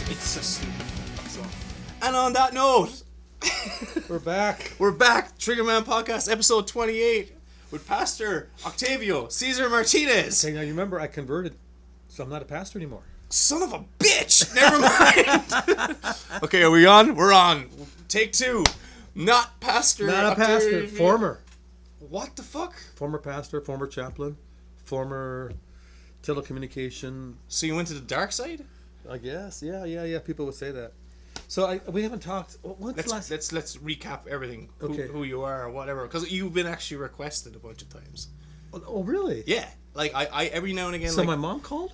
It's so stupid. So. And on that note, we're back. We're back. Triggerman Podcast, episode 28, with Pastor Octavio Cesar Martinez. Okay, now you remember I converted, so I'm not a pastor anymore. Son of a bitch! Never mind. Okay, are we on? We're on. Take two. Not pastor. Not a pastor. Octavio. Former. What the fuck? Former pastor, former chaplain, former telecommunication. So you went to the dark side? I guess. Yeah. People would say that. So we haven't talked. Let's recap everything. Okay. Who you are or whatever. Because you've been actually requested a bunch of times. Oh, really? Yeah. Like, I every now and again... So my mom called?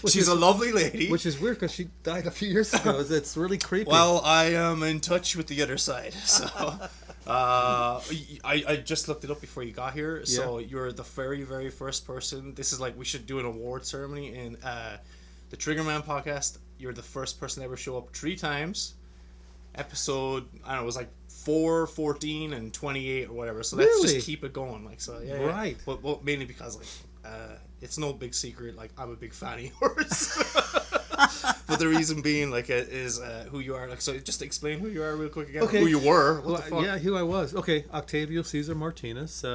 She's a lovely lady. Which is weird because she died a few years ago. It's really creepy. Well, I am in touch with the other side. So, I just looked it up before you got here. So you're the very, very first person. This is like, we should do an award ceremony in the Triggerman Podcast. You're the first person to ever show up 3 times. Episode, I don't know, it was like 4, 14, and 28 or whatever. So let's just keep it going. Like, so yeah. Right. Well, mainly because like it's no big secret. Like, I'm a big fan of yours. But the reason being, like, is who you are. Like, so just explain who you are real quick again. Okay. Who you were. What the fuck? Yeah, who I was. Okay, Octavio Cesar Martinez.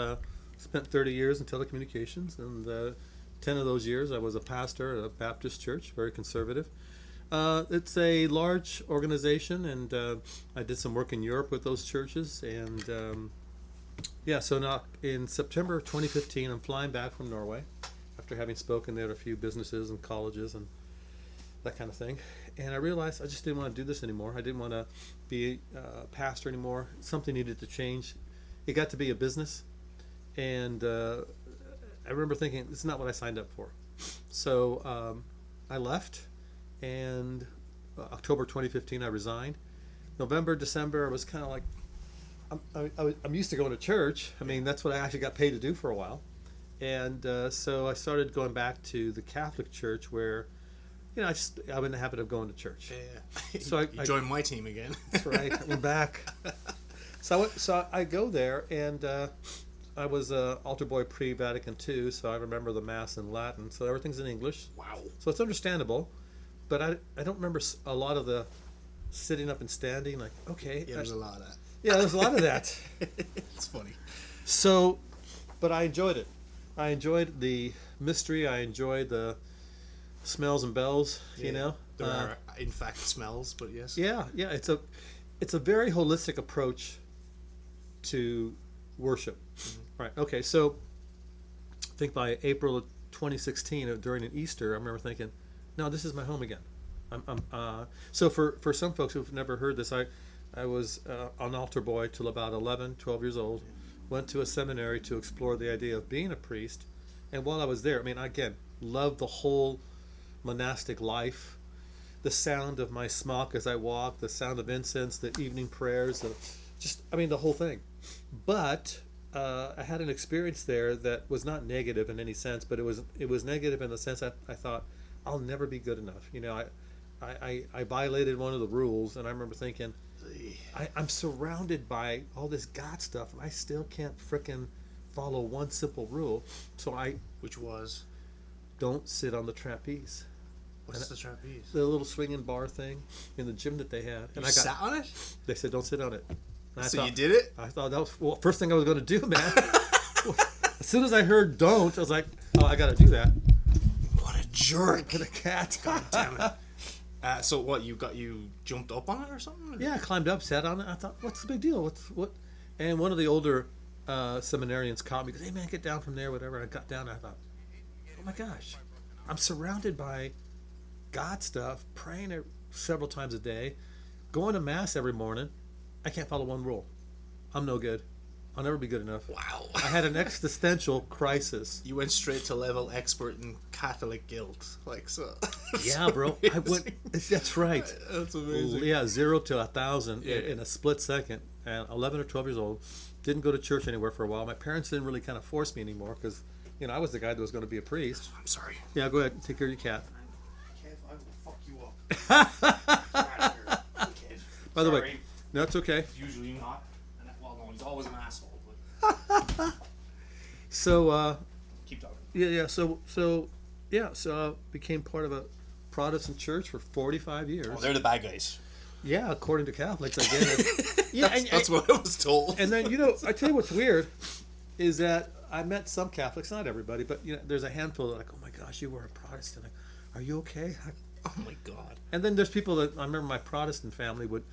Spent 30 years in telecommunications, and 10 of those years I was a pastor at a Baptist church, very conservative. It's a large organization, and I did some work in Europe with those churches. And so now in September 2015, I'm flying back from Norway after having spoken there at a few businesses and colleges and that kind of thing. And I realized I just didn't want to do this anymore. I didn't want to be a pastor anymore. Something needed to change. It got to be a business, and I remember thinking, this is not what I signed up for. So I left. And October 2015, I resigned. November, December, I was kind of like, I'm used to going to church. I mean, that's what I actually got paid to do for a while. And so I started going back to the Catholic church where, I'm in the habit of going to church. Yeah. So you joined my team again. That's right. I'm back. So I go there, and I was altar boy pre-Vatican II, so I remember the Mass in Latin. So everything's in English. Wow. So it's understandable. But I don't remember a lot of the sitting up and standing. Like, okay. Yeah, there's a lot of that. Yeah, there's a lot of that. It's funny. So, but I enjoyed it. I enjoyed the mystery. I enjoyed the smells and bells, There are, in fact, smells, but yes. Yeah. It's a very holistic approach to worship. Mm-hmm. Right. Okay, so I think by April of 2016, during an Easter, I remember thinking, no, this is my home again. So for some folks who've never heard this, I was an altar boy till about 11, 12 years old. Went to a seminary to explore the idea of being a priest. And while I was there, again, loved the whole monastic life. The sound of my smock as I walked, the sound of incense, the evening prayers, the whole thing. But I had an experience there that was not negative in any sense, but it was negative in the sense I thought, I'll never be good enough. I violated one of the rules, and I remember thinking, I'm surrounded by all this God stuff, and I still can't frickin' follow one simple rule. Which was? Don't sit on the trapeze. What's the trapeze? The little swinging bar thing in the gym that they had. And I sat on it? They said, don't sit on it. So you did it? I thought that was, first thing I was going to do, man. As soon as I heard don't, I was like, oh, I got to do that. Jerk. Get a cat. God damn it. So what, you jumped up on it or something? Yeah, I climbed up, sat on it. I thought, what's the big deal? What? And one of the older seminarians caught me, goes, hey man, get down from there, whatever. I got down and I thought, oh my gosh, I'm surrounded by God stuff, praying it several times a day, going to Mass every morning. I can't follow one rule. I'm no good. I'll never be good enough. Wow. I had an existential crisis. You went straight to level expert in Catholic guilt. Like, so. Yeah, bro. I went. That's right. That's amazing. Yeah, 0 to 1,000 in a split second. And 11 or 12 years old. Didn't go to church anywhere for a while. My parents didn't really kind of force me anymore because, I was the guy that was going to be a priest. I'm sorry. Yeah, go ahead. Take care of your cat. I will fuck you up. By the way, no, it's okay. Usually not. Well, no, he's always an asshole. So keep talking. Yeah. So became part of a Protestant church for 45 years. Oh, they're the bad guys. Yeah, according to Catholics, again. Yeah, that's what I was told. And then, I tell you what's weird is that I met some Catholics, not everybody, but there's a handful that are like, oh my gosh, you were a Protestant. Like, are you okay? Oh my God. And then there's people that, I remember my Protestant family would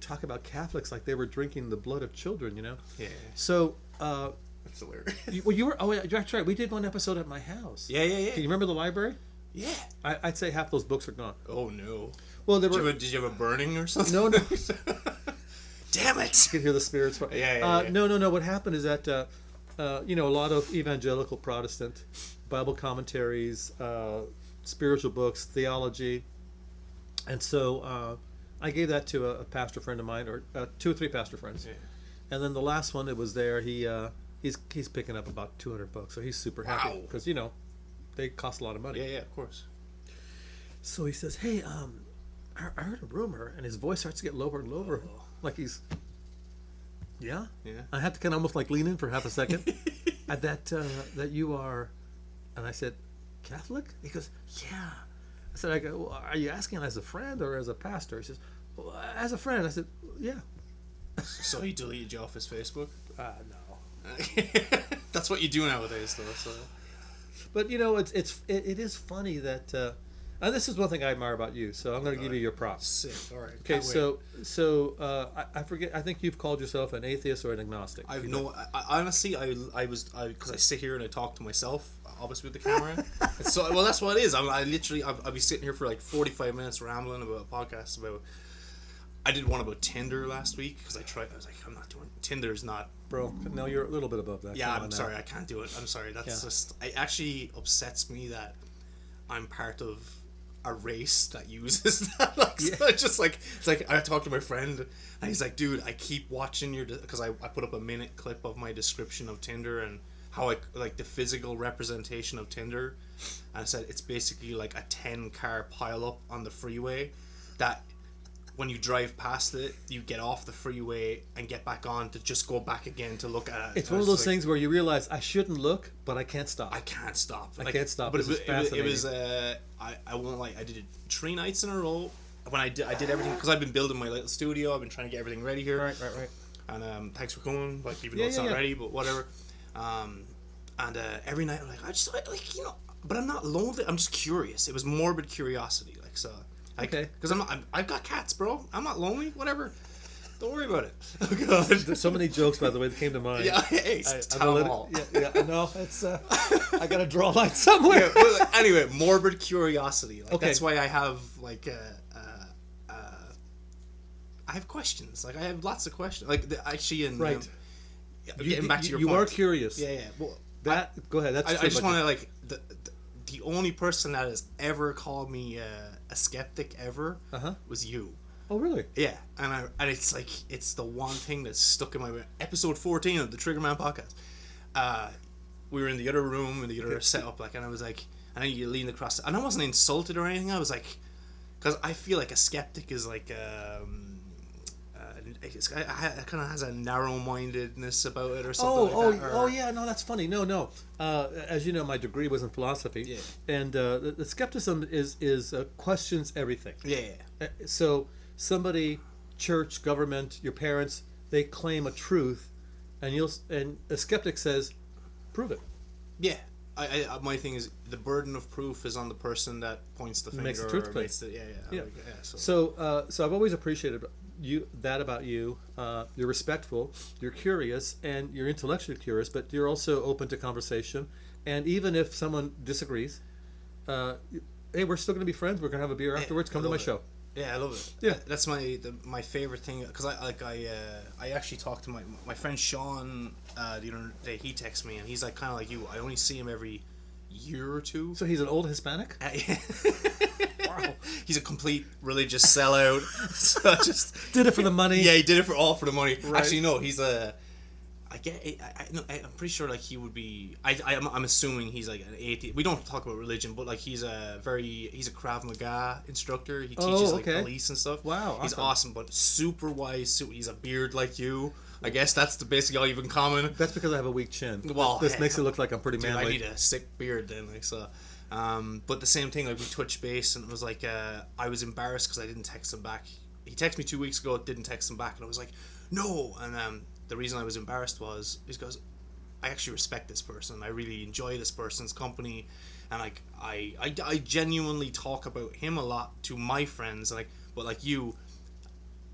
talk about Catholics like they were drinking the blood of children, Yeah. So, that's hilarious. you were, oh, that's right. We did one episode at my house. Yeah. Can you remember the library? Yeah. I'd say half those books are gone. Oh no. Well, did you have a burning or something? No. Damn it. You can hear the spirits. Yeah. No. What happened is that, a lot of evangelical Protestant Bible commentaries, spiritual books, theology. And so I gave that to a pastor friend of mine, or 2 or 3 pastor friends. Yeah. And then the last one that was there, he's picking up about 200 bucks. So he's super happy because, they cost a lot of money. Yeah, of course. So he says, hey, I heard a rumor, and his voice starts to get lower and lower. Oh. Like he's... Yeah? I had to kind of almost like lean in for half a second. At that you are... And I said, Catholic? He goes, yeah. I said, well, are you asking as a friend or as a pastor? He says, well, as a friend. I said, yeah. So he deleted you off his Facebook? No. That's what you do nowadays, though. So. But, it is funny that... and this is one thing I admire about you, so I'm going to give you your props. Sick. All right. Okay, I forget. I think you've called yourself an atheist or an agnostic. Honestly, because I sit here and I talk to myself, obviously with the camera. So, well, that's what it is. I'll be sitting here for like 45 minutes rambling about a podcast about. I did one about Tinder last week because I was like, I'm not doing Tinder's not. Bro, no, you're a little bit above that. Yeah, I'm sorry, I can't do it. I'm sorry. That's just. It actually upsets me that I'm part of a race that uses that. So it's like I talked to my friend and he's like, dude, I keep watching because I put up a minute clip of my description of Tinder and how I like the physical representation of Tinder, and I said it's basically like a 10-car pileup on the freeway that when you drive past it, you get off the freeway and get back on to just go back again to look at it. It's one of those things where you realize I shouldn't look, but I can't stop. I can't stop. I can't stop. But it was I won't lie. I did it 3 nights in a row. When I did everything because I've been building my little studio. I've been trying to get everything ready here. Right. And thanks for coming. Like even though it's not ready, but whatever. And every night I'm like but I'm not lonely. I'm just curious. It was morbid curiosity. Like so. Okay. Because I've got cats, bro. I'm not lonely. Whatever. Don't worry about it. Oh God. There's so many jokes, by the way, that came to mind. Yeah. Hey, tell them all. Yeah. No, it's. I gotta draw a line somewhere. Yeah, anyway, morbid curiosity. Like, that's why I have like I have questions. Like I have lots of questions. Like actually, in getting back to your point. You are curious. Yeah. Well, go ahead. That's. I just want to like the only person that has ever called me a skeptic ever was you. Oh really? Yeah, and it's like it's the one thing that's stuck in my mind. Episode 14 of the Triggerman Podcast. We were in the other room in the other setup, like, and I was like, and then you leaned across, and I wasn't insulted or anything. I was like, because I feel like a skeptic is like it kind of has a narrow-mindedness about it or something. Oh yeah, no, that's funny. No. As you know, my degree was in philosophy, and the skepticism is questions everything. Yeah. So somebody, church, government, your parents, they claim a truth, and a skeptic says, prove it. Yeah. I my thing is the burden of proof is on the person that points the finger. Makes the truth claim. Yeah. So I've always appreciated about you. You're respectful, you're curious, and you're intellectually curious, but you're also open to conversation. And even if someone disagrees, hey, we're still going to be friends. We're going to have a beer afterwards. Come to my show. Yeah, I love it. Yeah, that's my favorite thing because I actually talked to my friend Sean the other day. He texted me and he's like kind of like you. I only see him every year or two. So he's an old Hispanic? Wow. He's a complete religious sellout. So just did it for the money. Yeah, he did it for the money. Right. Actually, no, he's a. I'm pretty sure like he would be. I'm assuming he's like an atheist. We don't talk about religion, but like he's a Krav Maga instructor. He teaches like police and stuff. Wow, he's awesome, but super wise. He's a beard like you. I guess that's basically all you've in common. That's because I have a weak chin. Well, this makes it look like I'm pretty manly. I need a sick beard then, like so. But the same thing, like we touched base, and it was like I was embarrassed because I didn't text him back. He texted me 2 weeks ago, didn't text him back, and I was like, no. And the reason I was embarrassed is because I actually respect this person. I really enjoy this person's company, and like I genuinely talk about him a lot to my friends, and but like you,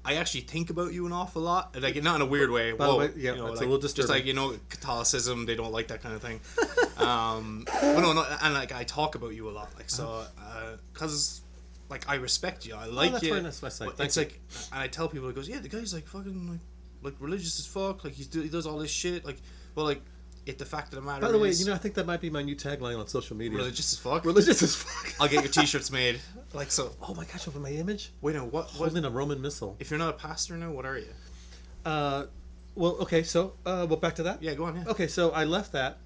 I actually think about you an awful lot, and like not in a weird way. By the way, yeah, you know, it's like, a little disturbing. just like Catholicism, they don't like that kind of thing. But no, and like I talk about you a lot, like so, because like I respect you, I like that's you. very nice. It's like, and I tell people, it goes, yeah, the guy's like fucking like religious as fuck, like he does all this shit, like, well, like. The fact of the matter is... By the way, I think that might be my new tagline on social media. Religious as fuck? Religious as fuck. I'll get your t-shirts made. Like, so... Oh my gosh, over my image? Wait, no, what... Holding a Roman missile. If you're not a pastor now, what are you? Well, okay, so, well, back to that? Yeah, go on, yeah. Okay, so I left that,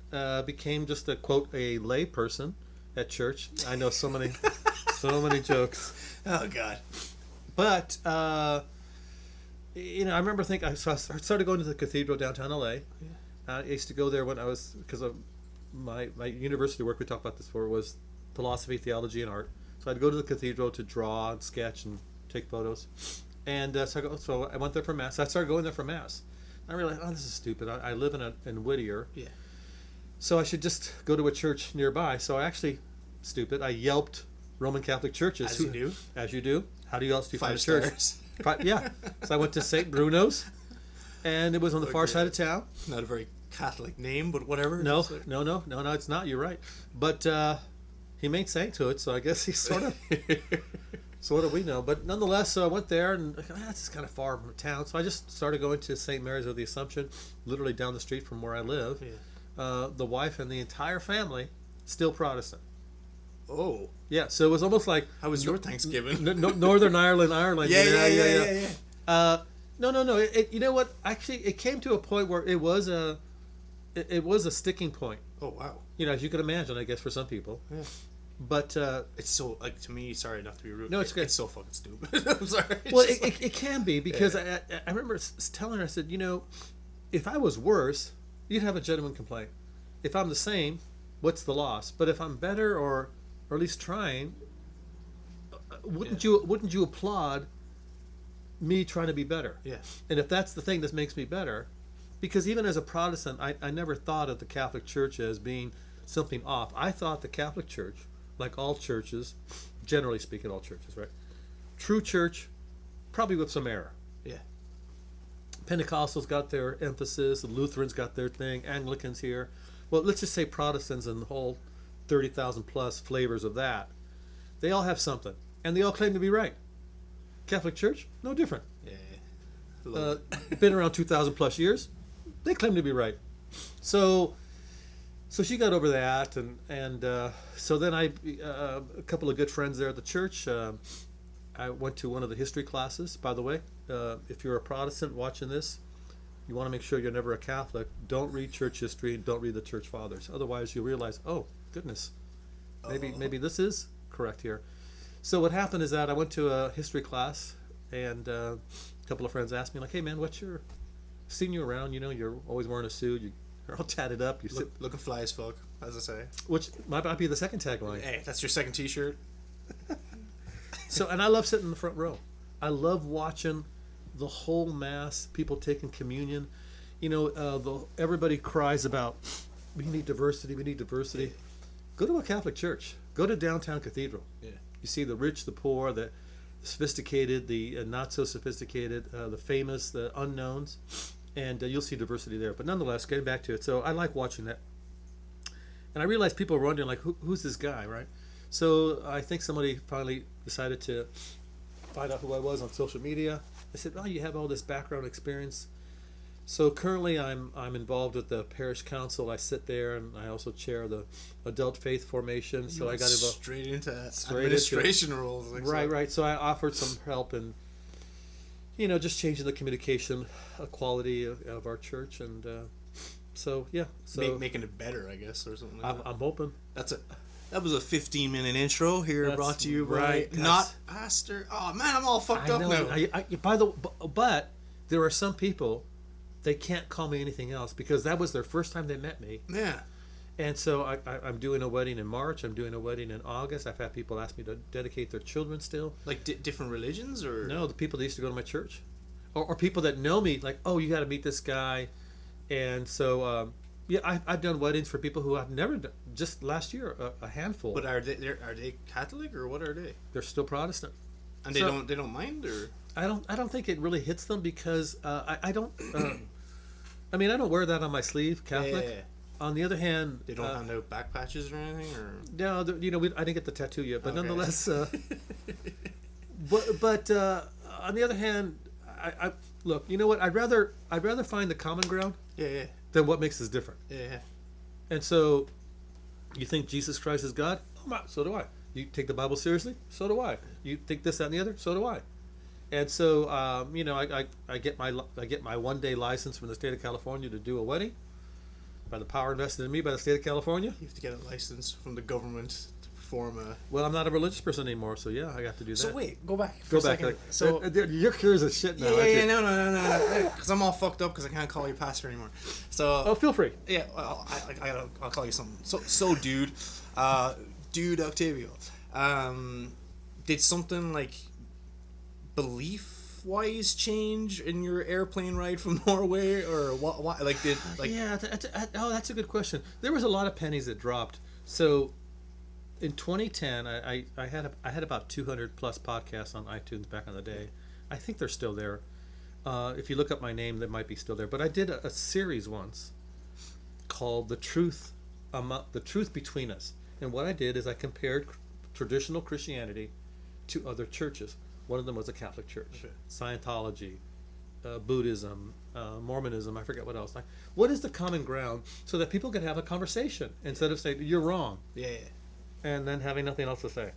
became just a, quote, a lay person at church. I know so many jokes. Oh, God. But, I remember thinking... I started going to the cathedral downtown LA. Yeah. I used to go there when I was, because of my university work, we talked about this before, was philosophy, theology, and art. So I'd go to the cathedral to draw and sketch and take photos. And so I went there for Mass. I started going there for Mass. I realized, this is stupid. I live in Whittier. Yeah. So I should just go to a church nearby. So I actually, stupid, I Yelped Roman Catholic churches. As you do. As you do. How do you else do you find a 5 church? stars. Yeah. So I went to St. Bruno's. And it was on the far side of town. Not a very Catholic name, but whatever. No, it's not. You're right. But he made saint to it, so I guess he's sort of we know. But nonetheless, so I went there, and this is kind of far from town. So I just started going to St. Mary's of the Assumption, literally down the street from where I live. Yeah. The wife and the entire family still Protestant. Oh. Yeah, so it was almost like... How was your Thanksgiving? Northern Ireland. Yeah. No. It, you know what? Actually, it came to a point where it was a sticking point. Oh, wow. As you can imagine, I guess, for some people. Yeah. But it's so, like, to me, sorry not to be rude. No, it's good. It's so fucking stupid. I'm sorry. Well, it can be, because I remember telling her, I said, if I was worse, you'd have a genuine complaint. If I'm the same, what's the loss? But if I'm better or at least trying, wouldn't you applaud me trying to be better? Yeah. And if that's the thing that makes me better, because even as a Protestant, I never thought of the Catholic Church as being something off. I thought the Catholic Church, like all churches, generally speaking, all churches, right? True church, probably with some error. Yeah. Pentecostals got their emphasis, the Lutherans got their thing, Anglicans here. Well, let's just say Protestants and the whole 30,000 plus flavors of that. They all have something, and they all claim to be right. Catholic Church, no different. Yeah. Been around 2,000 plus years. They claim to be right. So she got over that, and so then a couple of good friends there at the church. I went to one of the history classes. By the way, if you're a Protestant watching this, you want to make sure you're never a Catholic. Don't read church history. Don't read the church fathers. Otherwise, you'll realize, oh goodness, maybe this is correct here. So what happened is that I went to a history class, and a couple of friends asked me, like, hey man, seen you around, you're always wearing a suit, you're all tatted up, looking fly as fuck, as I say. Which might be the second tagline. Hey, that's your second t-shirt. So, and I love sitting in the front row. I love watching the whole Mass, people taking communion. Everybody cries about, we need diversity. Go to a Catholic church. Go to downtown Cathedral. Yeah. You see the rich, the poor, the sophisticated, the not so sophisticated, the famous, the unknowns, and you'll see diversity there. But nonetheless, getting back to it, so I like watching that. And I realized people were wondering, like, who's this guy, right? So I think somebody finally decided to find out who I was on social media. They said, "Oh, you have all this background experience." So currently, I'm involved with the parish council. I sit there, and I also chair the adult faith formation. So I got involved straight into administration roles. Right. So I offered some help in, just changing the communication quality of our church, and so making it better, I guess, or something. I'm hoping. That was a 15-minute intro here, brought to you by not pastor. Oh man, I'm all fucked up now. But there are some people, they can't call me anything else because that was their first time they met me. Yeah. And so I'm doing a wedding in March. I'm doing a wedding in August. I've had people ask me to dedicate their children still. Like different religions, or no, the people that used to go to my church, or people that know me. Like, oh, you got to meet this guy, and so I've done weddings for people who I've never done. Just last year, a handful. But are they Catholic, or what are they? They're still Protestant, and they don't mind, or I don't think it really hits them because I don't. I mean, I don't wear that on my sleeve, Catholic. Yeah. On the other hand, they don't hand out back patches or anything, or no, I didn't get the tattoo yet, but nonetheless, but on the other hand, I look, you know what? I'd rather find the common ground, than what makes us different. Yeah. And so, you think Jesus Christ is God? Oh, so do I. You take the Bible seriously? So do I. You think this, that, and the other? So do I. And so, I get my 1-day license from the state of California to do a wedding. By the power invested in me by the state of California. You have to get a license from the government to perform a... Well, I'm not a religious person anymore, so yeah, I got to do that. So wait, go back for a second. Like, so you're curious as shit now. No, because I'm all fucked up because I can't call you pastor anymore. So feel free. Yeah, I'll call you something. So dude, dude Octavio, did something like belief-wise change in your airplane ride from Norway, or what? Like did like? Yeah, that's a good question. There was a lot of pennies that dropped. So, in 2010, I had about 200 plus podcasts on iTunes back in the day. I think they're still there. If you look up my name, they might be still there. But I did a series once called "The Truth Between Us," and what I did is I compared traditional Christianity to other churches. One of them was a Catholic church, Scientology, Buddhism, Mormonism. I forget what else. Like, what is the common ground so that people could have a conversation instead of saying you're wrong, and then having nothing else to say.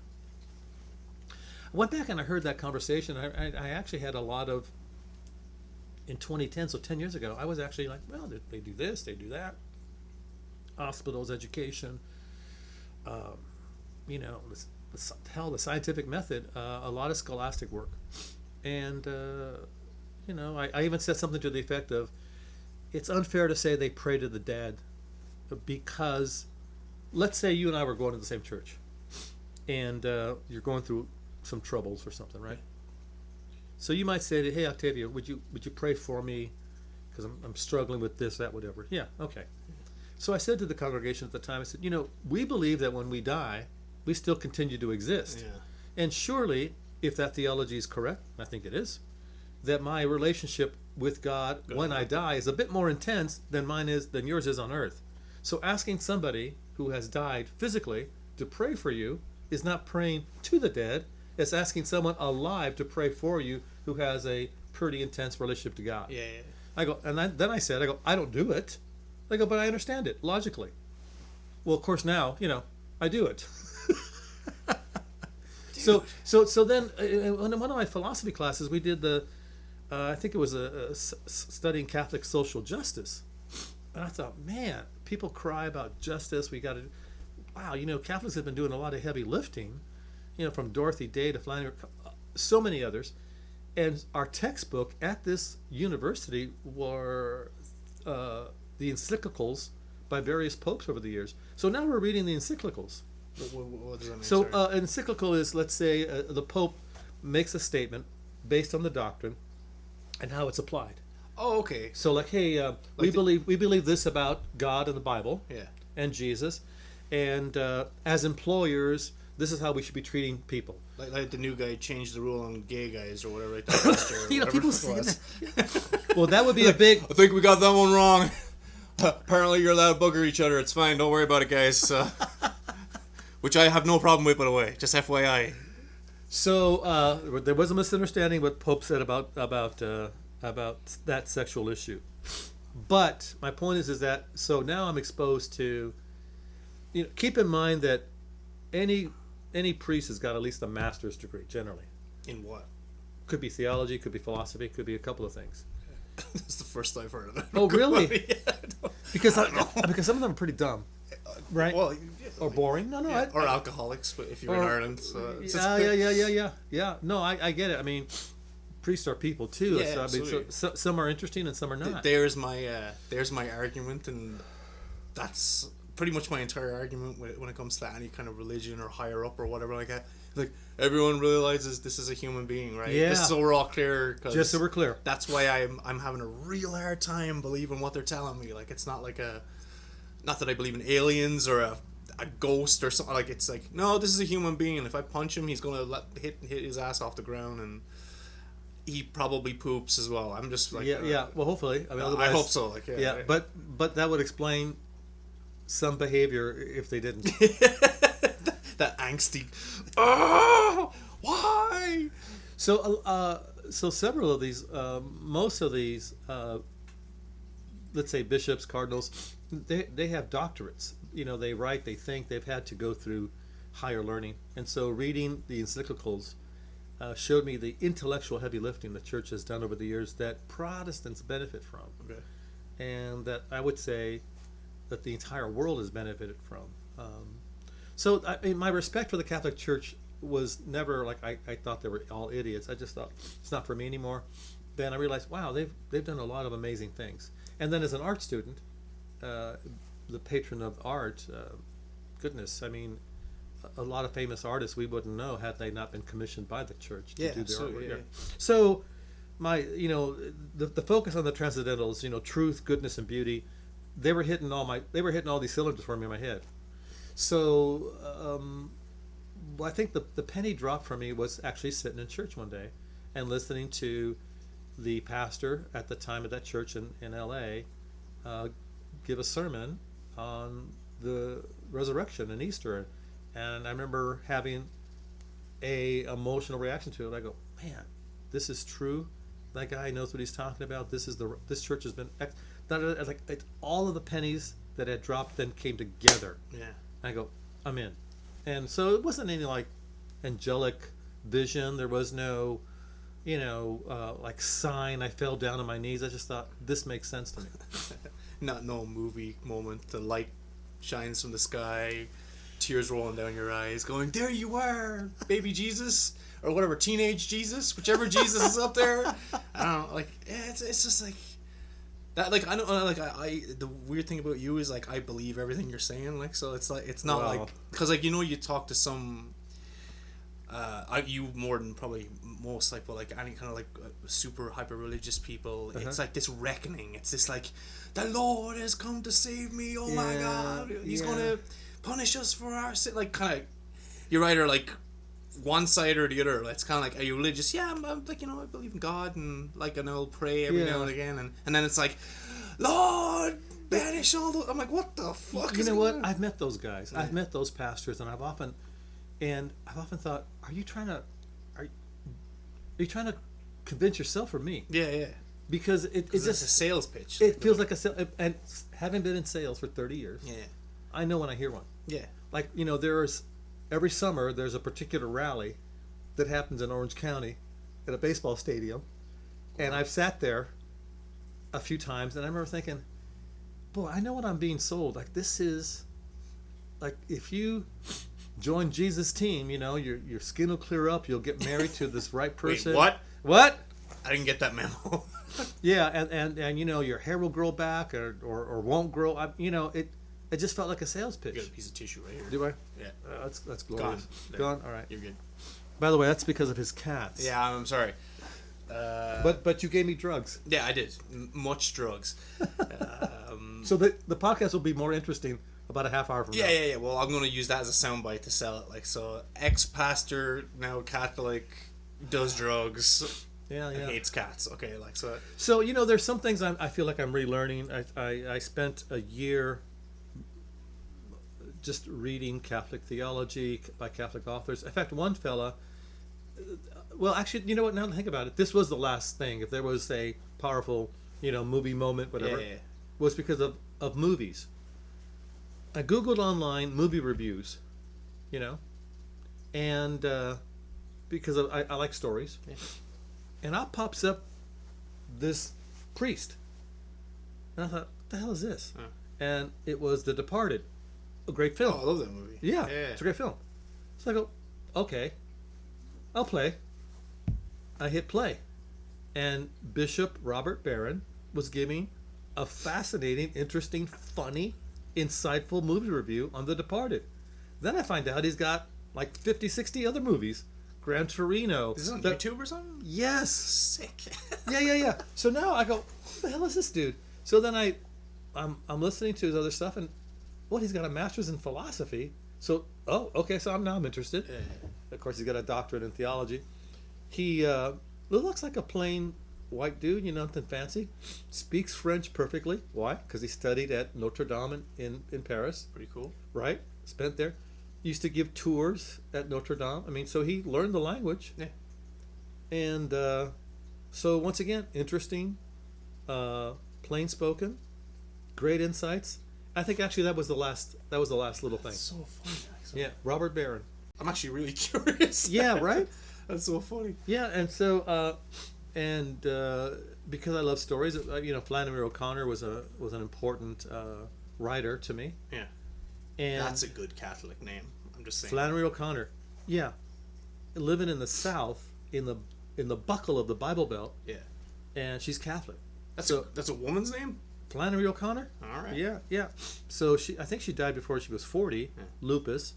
I went back and I heard that conversation. I actually had a lot of, in 2010, so 10 years ago, I was actually like, well, they do this, they do that. Hospitals, education, the scientific method, a lot of scholastic work. And, I even said something to the effect of, it's unfair to say they pray to the dead because, let's say you and I were going to the same church and you're going through some troubles or something, right? So you might say, hey, Octavio, would you pray for me because I'm struggling with this, that, whatever. Yeah, okay. So I said to the congregation at the time, I said, we believe that when we die, we still continue to exist. Yeah. And surely, if that theology is correct, I think it is, that my relationship with God when I die is a bit more intense than yours is on earth. So asking somebody who has died physically to pray for you is not praying to the dead. It's asking someone alive to pray for you who has a pretty intense relationship to God. Yeah. I go, and then I said, I don't do it. I go, but I understand it logically. Well, of course now, I do it. So then in one of my philosophy classes, we did I think it was studying Catholic social justice. And I thought, man, people cry about justice. We got to, wow, Catholics have been doing a lot of heavy lifting, from Dorothy Day to Flannery, so many others. And our textbook at this university were the encyclicals by various popes over the years. So now we're reading the encyclicals. What does that mean? So encyclical is, let's say, the Pope makes a statement based on the doctrine and how it's applied. Oh, okay. So like, hey, we believe this about God and the Bible, and Jesus, and as employers, this is how we should be treating people. Like the new guy changed the rule on gay guys or whatever like that last year. People say that. Well, that would be a big. I think we got that one wrong. Apparently, you're allowed to bugger each other. It's fine. Don't worry about it, guys. Which I have no problem with, by the way. Just FYI. So there was a misunderstanding what Pope said about that sexual issue. But my point is that so now I'm exposed to. Keep in mind that any priest has got at least a master's degree generally. In what? Could be theology, could be philosophy, could be a couple of things. That's the first I've heard of it. Oh, really? Because some of them are pretty dumb, right? Well, or boring. No. Yeah, or alcoholics, but if you're in Ireland. So Yeah. No, I get it. I mean, priests are people too. Yeah, absolutely. Some are interesting and some are not. There's my argument, and that's pretty much my entire argument when it comes to any kind of religion or higher up or whatever like that. Like, everyone realizes this is a human being, right? Yeah. Just so we're all clear. Just so we're clear. That's why I'm having a real hard time believing what they're telling me. Like, it's not like not that I believe in aliens or a ghost or something. Like, it's like, no, this is a human being. If I punch him, he's gonna hit his ass off the ground, and he probably poops as well. I'm just like, yeah. Well, hopefully. I mean, I hope so. Like, yeah. But that would explain some behavior if they didn't. That angsty. Oh, why? So several of these, most of these, let's say bishops, cardinals, they have doctorates. You know, they write, they think, they've had to go through higher learning, and so reading the encyclicals showed me the intellectual heavy lifting the church has done over the years that Protestants benefit from, and that I would say that the entire world has benefited from. So I mean, my respect for the Catholic Church was never like I thought they were all idiots. I just thought it's not for me anymore. Then I realized, wow, they've done a lot of amazing things. And then as an art student, the patron of art, goodness, I mean, a lot of famous artists we wouldn't know had they not been commissioned by the church to do their artwork. Yeah. So my, the focus on the transcendentals, truth, goodness, and beauty, they were hitting all these cylinders for me in my head. So I think the penny drop for me was actually sitting in church one day and listening to the pastor at the time of that church in LA give a sermon on the resurrection and Easter, and I remember having a emotional reaction to it. I go, man, this is true. That guy knows what he's talking about. This church has been all of the pennies that had dropped then came together. Yeah. I go, I'm in. And so it wasn't any like angelic vision. There was no, like sign. I fell down on my knees. I just thought, this makes sense to me. No movie moment. The light shines from the sky, tears rolling down your eyes, going, there you are, baby Jesus, or whatever, teenage Jesus, whichever Jesus is up there. I don't know, like, it's just like that. Like, I don't like I the weird thing about you is like I believe everything you're saying. Like, so it's like it's not like because like you talk to some. You more than probably most, like, but like any kind of like super hyper religious people, it's like this reckoning. It's this like, the Lord has come to save me. Oh my God, He's gonna punish us for our sin. Like, kind of, you're either like one side or the other. It's kind of like, are you religious? Yeah, I'm like, I believe in God, and like, and I'll pray every now and again, and then it's like, Lord, banish all those. I'm like, what the fuck? You know what? I've met those guys. Yeah. I've met those pastors, and I've often thought, are you trying to convince yourself or me? Yeah. Because it's just a sales pitch. It feels like a sales, and having been in sales for 30 years, I know when I hear one. Yeah. Like, there's every summer there's a particular rally that happens in Orange County at a baseball stadium, and I've sat there a few times, and I remember thinking, boy, I know what I'm being sold. Like, this is like, if you join Jesus' team, your skin will clear up. You'll get married to this right person. Wait, what? I didn't get that memo. Yeah, and your hair will grow back or won't grow. It just felt like a sales pitch. You got a piece of tissue right here. Do I? Yeah. That's glorious. Gone. All right. You're good. By the way, that's because of his cats. Yeah, I'm sorry. But you gave me drugs. Yeah, I did. Much drugs. So the podcast will be more interesting about a half hour from now. Yeah. Well, I'm going to use that as a soundbite to sell it. Like, so, ex-pastor, now Catholic, does drugs. Yeah. Hates cats. Okay, like, so. So, there's some things I feel like I'm relearning. I spent a year just reading Catholic theology by Catholic authors. In fact, one fella, well, actually, you know what, now that I think about it, this was the last thing. If there was a powerful, movie moment, whatever, was because of movies. I Googled online movie reviews, and because I like stories. Yeah. And out pops up this priest. And I thought, what the hell is this? Huh. And it was The Departed, a great film. Oh, I love that movie. Yeah, it's a great film. So I go, okay, I'll play. I hit play. And Bishop Robert Barron was giving a fascinating, interesting, funny insightful movie review on The Departed. Then I find out he's got like 50, 60 other movies. Gran Torino. Is this on YouTube or something? Yes. Sick. Yeah. So now I go, what the hell is this dude? So then I'm listening to his other stuff, and he's got a master's in philosophy. So okay, so I'm interested. Yeah. Of course, he's got a doctorate in theology. He looks like a plain white dude, nothing fancy. Speaks French perfectly. Why? Because he studied at Notre Dame in Paris. Pretty cool. Right? Spent there. Used to give tours at Notre Dame. I mean, so he learned the language. Yeah. And so once again, interesting, plain spoken, great insights. I think actually that was the last little thing. That's so funny. Actually. Yeah, Robert Barron. I'm actually really curious. Yeah, right? That's so funny. Yeah, and so because I love stories, Flannery O'Connor was an important writer to me. Yeah. And that's a good Catholic name. I'm just saying. Flannery O'Connor. Yeah. Living in the South, in the buckle of the Bible Belt. Yeah. And she's Catholic. That's a woman's name? Flannery O'Connor? All right. Yeah. So I think she died before she was 40. Yeah. Lupus.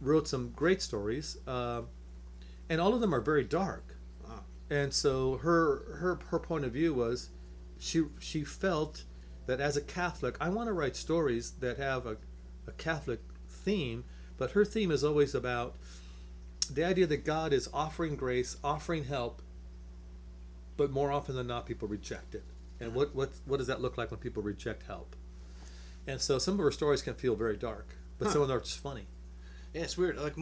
Wrote some great stories. And all of them are very dark. Oh. And so her point of view was she felt that as a Catholic, I want to write stories that have a Catholic theme, but her theme is always about the idea that God is offering grace, offering help, but more often than not, people reject it. And what does that look like when people reject help? And so some of her stories can feel very dark, but some of them are just funny. Yeah, it's weird. Like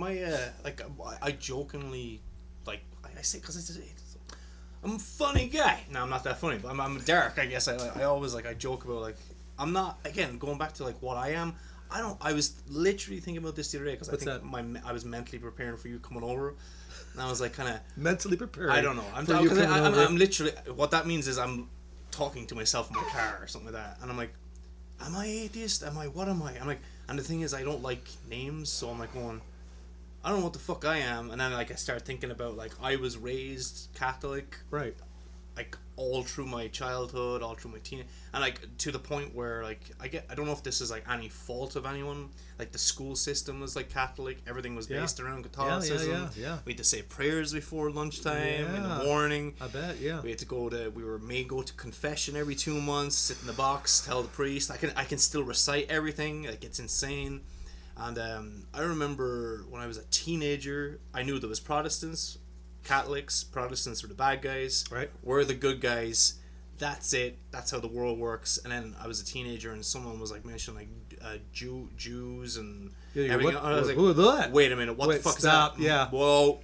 I jokingly, I say because I'm a funny guy. No, I'm not that funny, but I'm dark. I guess I always I joke about I'm not, again, going back to what I am. I was literally thinking about this the other day because I think I was mentally preparing for you coming over, and I was kind of mentally preparing. I don't know. I'm literally, what that means is I'm talking to myself in my car or something like that, and I'm like, am I atheist? What am I? I'm like, and the thing is, I don't like names, so I'm going, I don't know what the fuck I am, and then I start thinking about I was raised Catholic, right? All through my childhood, all through my teen, and to the point where I don't know if this is any fault of anyone. The school system was Catholic, everything was based around Catholicism. Yeah. We had to say prayers before lunchtime in the morning. I bet, yeah. We had to we were made go to confession every 2 months, sit in the box, tell the priest. I can still recite everything. It's insane. And I remember when I was a teenager, I knew there was Protestants. Catholics, Protestants are the bad guys. Right. We're the good guys. That's it. That's how the world works. And then I was a teenager, and someone was mentioning Jews and everything. I was who are that? Wait a minute. What the fuck stop, is that? Yeah. Whoa.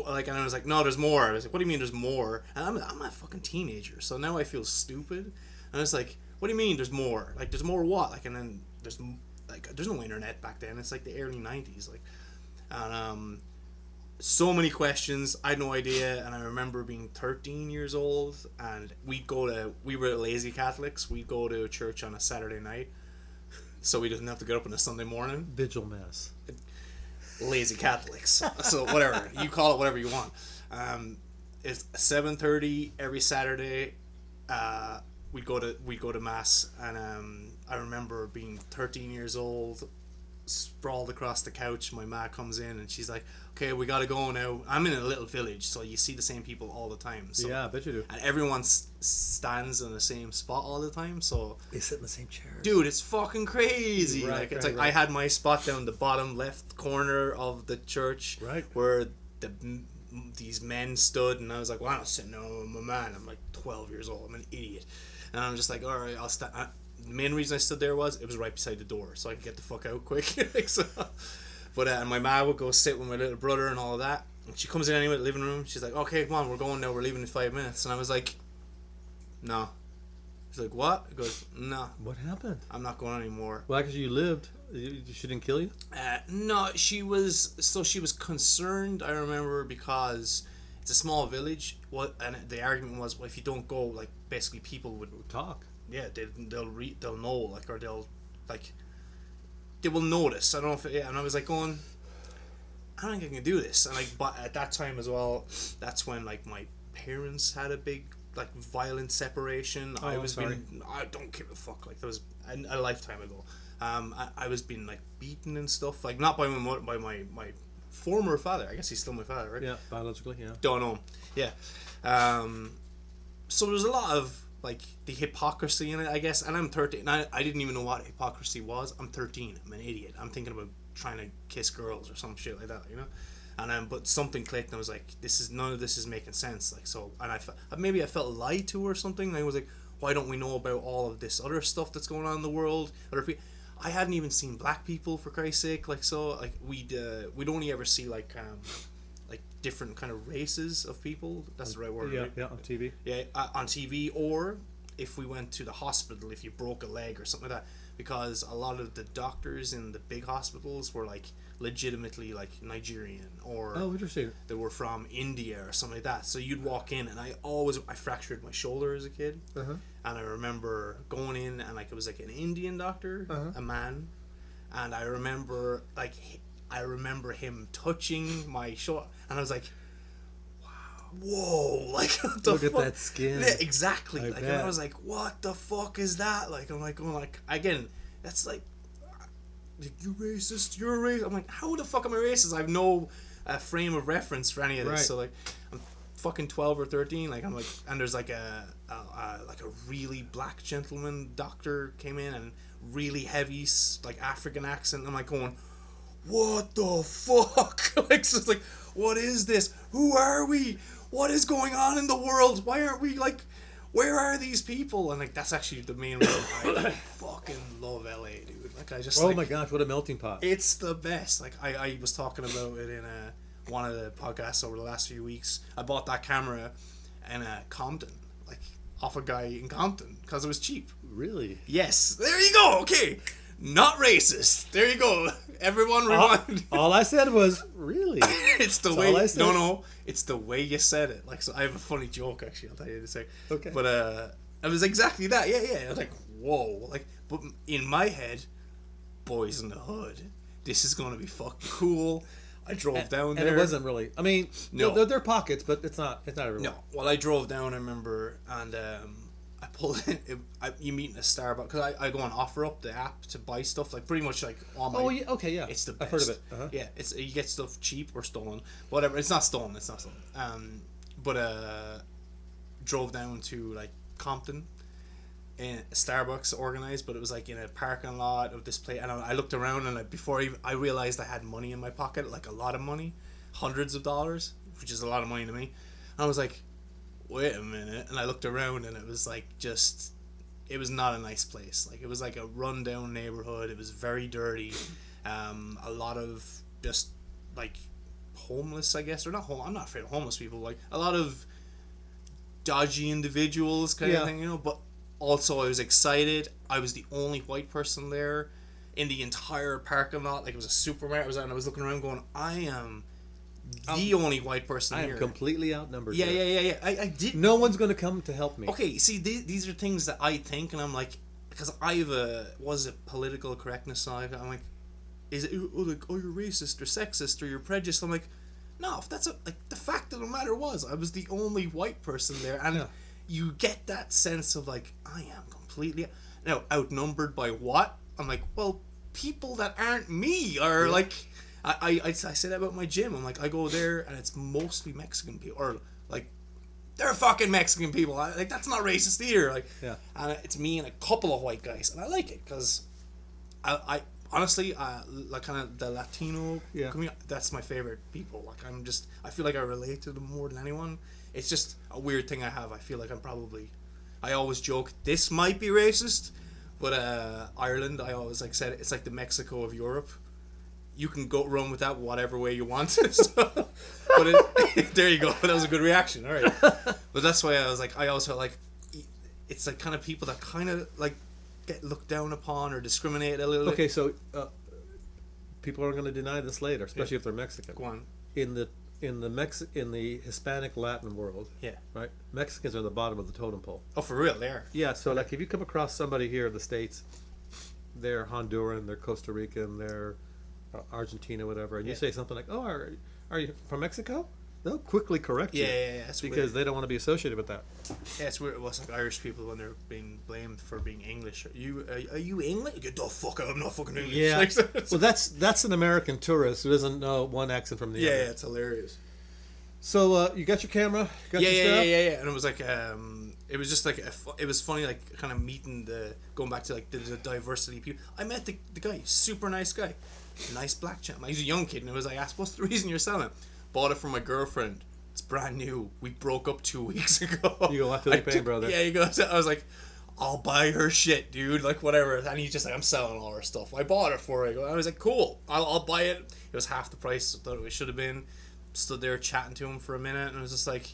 And I was no, there's more. I was what do you mean there's more? And I'm a fucking teenager, so now I feel stupid. And I was what do you mean there's more? There's more what? And then there's there's no internet back then. It's the early 90s. And so many questions. I had no idea, and I remember being 13 years old, and we were lazy Catholics. We'd go to church on a Saturday night, so we didn't have to get up on a Sunday morning. Vigil mass. Lazy Catholics. So whatever you call it, whatever you want. It's 7:30 every Saturday. We'd go to mass, and I remember being 13 years old, sprawled across the couch. My ma comes in and she's like, okay, we gotta go now. I'm in a little village, so you see the same people all the time. So, yeah, I bet you do. And everyone stands in the same spot all the time, so they sit in the same chairs. Dude, it's fucking crazy. Right, It's right. I had my spot down the bottom left corner of the church, right, where these men stood, and I was well, I'm not sitting there with my man. I'm 12 years old. I'm an idiot, and I'm just all right, I'll stand. The main reason I stood there was it was right beside the door, so I could get the fuck out quick. But and my ma would go sit with my little brother and all of that. And she comes in anyway, the living room. She's okay, come on, we're going now. We're leaving in 5 minutes. And I was no. She's what? He goes, no. What happened? I'm not going anymore. Well, because you lived. She didn't kill you? No, she was concerned, I remember, because it's a small village. And the argument was, if you don't go, basically people would talk. Yeah, they'll know, or they'll, they will notice. I don't know if, and I was going, I don't think I can do this. And but at that time as well, that's when my parents had a big violent separation. Oh, I don't give a fuck. That was a lifetime ago. I was being like beaten and stuff, like not by my former father. I guess he's still my father, right? Yeah, biologically, yeah. Don't know. Yeah. So there's a lot of like the hypocrisy in it, I guess. And I'm 13. I didn't even know what hypocrisy was. I'm 13. I'm an idiot. I'm thinking about trying to kiss girls or some shit like that, you know. And but something clicked, and I was like, none of this is making sense. Like, so, and maybe I felt lied to or something. And I was like, why don't we know about all of this other stuff that's going on in the world? I hadn't even seen black people, for Christ's sake. Like, so, like we'd only ever see like different kind of races of people. That's the right word. Yeah, right? yeah, on TV. Yeah, on TV, or if we went to the hospital, if you broke a leg or something like that, because a lot of the doctors in the big hospitals were like legitimately like Nigerian, or interesting, they were from India or something like that. So you'd walk in, and I fractured my shoulder as a kid, and I remember going in, and like it was like an Indian doctor, a man, and I remember him touching my shoulder, and I was like, whoa, like what the look fuck? at that skin. Yeah, exactly. I like, bet. and I was like, what the fuck is that? Like, I'm like going like, again, that's like you racist, you're a racist. I'm like, how the fuck am I racist? I have no frame of reference for any of this. Right. So like, I'm fucking 12 or 13. Like, I'm like, and there's like a really black gentleman doctor came in, and really heavy like African accent. I'm like going, what the fuck? Like, so it's like, what is this? Who are we? What is going on in the world? Why aren't we like, where are these people? And like, that's actually the main reason I fucking love LA, dude. Like, I just my gosh, what a melting pot. It's the best. Like, I was talking about it in one of the podcasts over the last few weeks. I bought that camera in Compton, like off a guy in Compton, because it was cheap. Really? Yes. There you go. Okay. Not racist. There you go. Everyone rewind. All I said was, really? It's the way. No. It's the way you said it. Like, so I have a funny joke, actually. I'll tell you in a sec. Okay. But it was exactly that. Yeah. I was like, whoa. Like, but in my head, boys in the hood. This is gonna be fucking cool. I drove down there. And it wasn't really. I mean, no. They're pockets, but it's not everywhere. No. Well, I drove down, I remember, and I pulled in. You meet in a Starbucks, because I go and offer up the app to buy stuff, like pretty much like all my. Oh yeah, okay, yeah. It's the best. I've heard of it. Yeah, you get stuff cheap or stolen, whatever. It's not stolen. But drove down to like Compton, and Starbucks organized, but it was like in a parking lot of this place, and I looked around, and before I realized I had money in my pocket, like a lot of money, hundreds of dollars, which is a lot of money to me. And I was like, wait a minute, and I looked around, and it was like it was not a nice place. Like, it was like a rundown neighborhood. It was very dirty. A lot of just like homeless, I guess, or not home. I'm not afraid of homeless people. Like, a lot of dodgy individuals, kind of thing, you know. But also, I was excited. I was the only white person there in the entire parking lot. Like, it was a supermarket. I was out, and I was looking around, going, I am the only white person here. I am completely outnumbered. Yeah. I did. No one's going to come to help me. Okay, see, these are things that I think, and I'm like, because was it political correctness side? I'm like, is it you're racist or sexist or you're prejudiced? I'm like, no, that's the fact of the matter was I was the only white person there, and you get that sense of like, I am completely now outnumbered by what? I'm like, well, people that aren't me are like. I say that about my gym. I'm like, I go there and it's mostly Mexican people, or like, they're fucking Mexican people. Like, that's not racist either. Like, and it's me and a couple of white guys, and I like it because I honestly like kind of the Latino community. That's my favorite people. Like, I feel like I relate to them more than anyone. It's just a weird thing I have. I feel like I always joke this might be racist, but Ireland, I always said it's like the Mexico of Europe. You can go run with that whatever way you want. So, but there you go. That was a good reaction. All right. But that's why I was like, I always felt like it's like kind of people that kind of like get looked down upon or discriminate a little. Okay, so people are going to deny this later, especially if they're Mexican. Go on. In the Hispanic Latin world, right? Mexicans are the bottom of the totem pole. Oh, for real, they are. Yeah. So like, if you come across somebody here in the States, they're Honduran, they're Costa Rican, they're Argentina, whatever, and you say something like, "Oh, are you from Mexico?" they'll quickly correct you. Yeah. Because weird. they don't want to be associated with that. Yeah, it's weird. It was like Irish people when they're being blamed for being English. Are you English? Get the fuck out! I'm not fucking English. Yeah. Well, that's an American tourist who doesn't know one accent from the other. Yeah, it's hilarious. So you got your camera? Got your Yeah. stuff? And it was like, it was just like, it was funny, like kind of meeting going back to like the diversity of people. I met the guy, super nice guy, nice black gentleman. He's a young kid, and it was like, asked, what's the reason you're selling? Bought it for my girlfriend. It's brand new. We broke up 2 weeks ago. You go, I feel your pain, brother. Yeah, he goes, I was like, I'll buy her shit, dude. Like, whatever. And he's just like, I'm selling all her stuff. I bought it for her. I was like, cool. I'll buy it. It was half the price that it should have been. Stood there chatting to him for a minute, and it was just like,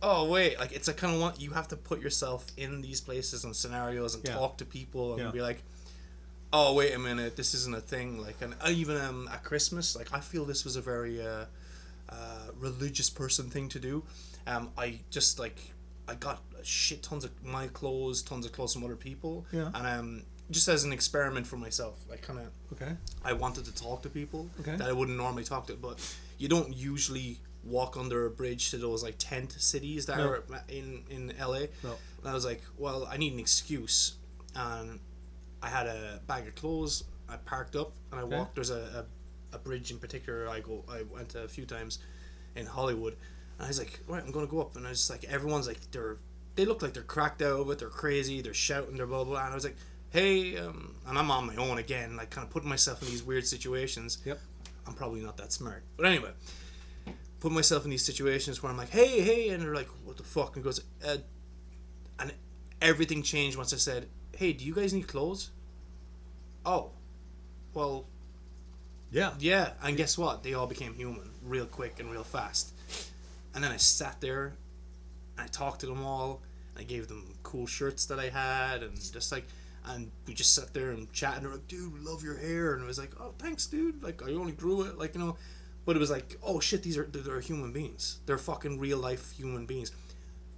oh, wait. Like, it's a kind of one, you have to put yourself in these places and scenarios and talk to people and be like, oh, wait a minute. This isn't a thing. Like, and even at Christmas, like, I feel this was a very religious person thing to do. I just, like, I got tons of my clothes, tons of clothes from other people, and just as an experiment for myself, like kind of, I wanted to talk to people that I wouldn't normally talk to, but you don't usually walk under a bridge to those like tent cities that are in LA. No. And I was like, well, I need an excuse, and I had a bag of clothes. I parked up and I walked. There's a bridge in particular I went to a few times in Hollywood. And I was like, right, I'm going to go up. And I was just like, everyone's like, they look like they're cracked out of it. They're crazy. They're shouting. They're blah, blah, blah. And I was like, hey, and I'm on my own again, like kind of putting myself in these weird situations. Yep. I'm probably not that smart. But anyway, put myself in these situations where I'm like, hey. And they're like, what the fuck? And goes, and everything changed once I said, hey, do you guys need clothes? Oh, well, yeah. And guess what? They all became human real quick and real fast. And then I sat there and I talked to them all. I gave them cool shirts that I had and just like, and we just sat there and chatted. And they're like, dude, we love your hair. And I was like, oh, thanks, dude. Like, I only grew it, like, you know. But it was like, oh shit, they're human beings. They're fucking real life human beings.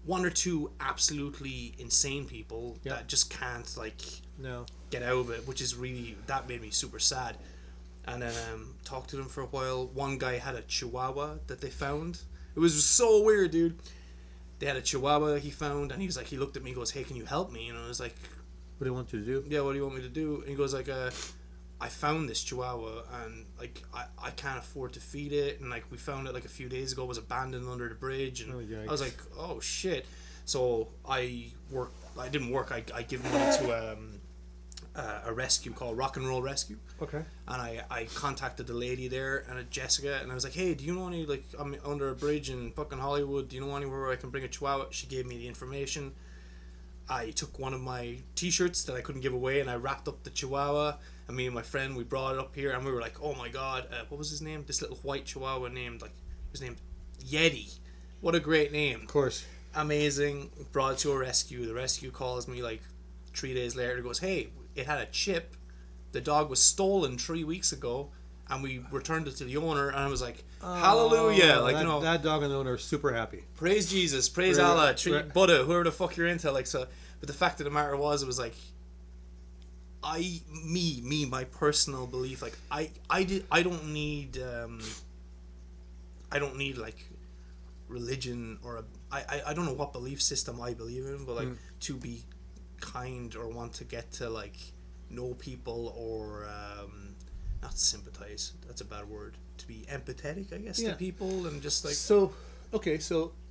One or two absolutely insane people that just can't like get out of it, which is really, that made me super sad. And then talked to them for a while. One guy had a chihuahua that they found. It was so weird, dude. They had a chihuahua he found, and he looked at me and goes, hey, can you help me? And I was like, what do you want you to do? Yeah, what do you want me to do? And he goes like, I found this chihuahua, and like I can't afford to feed it, and like we found it like a few days ago. It was abandoned under the bridge, and I was like, oh shit. So I didn't work. I give money to a rescue called Rock and Roll Rescue. Okay. And I contacted the lady there, and Jessica, and I was like, hey, do you know any, like, I'm under a bridge in fucking Hollywood, do you know anywhere where I can bring a chihuahua? She gave me the information. I took one of my t-shirts that I couldn't give away, and I wrapped up the chihuahua, and me and my friend, we brought it up here, and we were like, oh my god, what was his name? This little white chihuahua named, like, his name Yeti. What a great name. Of course. Amazing. Brought it to a rescue. The rescue calls me like 3 days later and goes, hey, it had a chip. The dog was stolen 3 weeks ago, and we returned it to the owner. And I was like, hallelujah! Like, you know, that dog and the owner are super happy. Praise Jesus, praise Allah, Buddha, whoever the fuck you're into. Like, so, but the fact of the matter was, it was like, my personal belief. Like, I don't need like religion or I don't know what belief system I believe in, but like to be kind or want to get to like know people or not sympathize, that's a bad word, to be empathetic, I guess, to people, and just like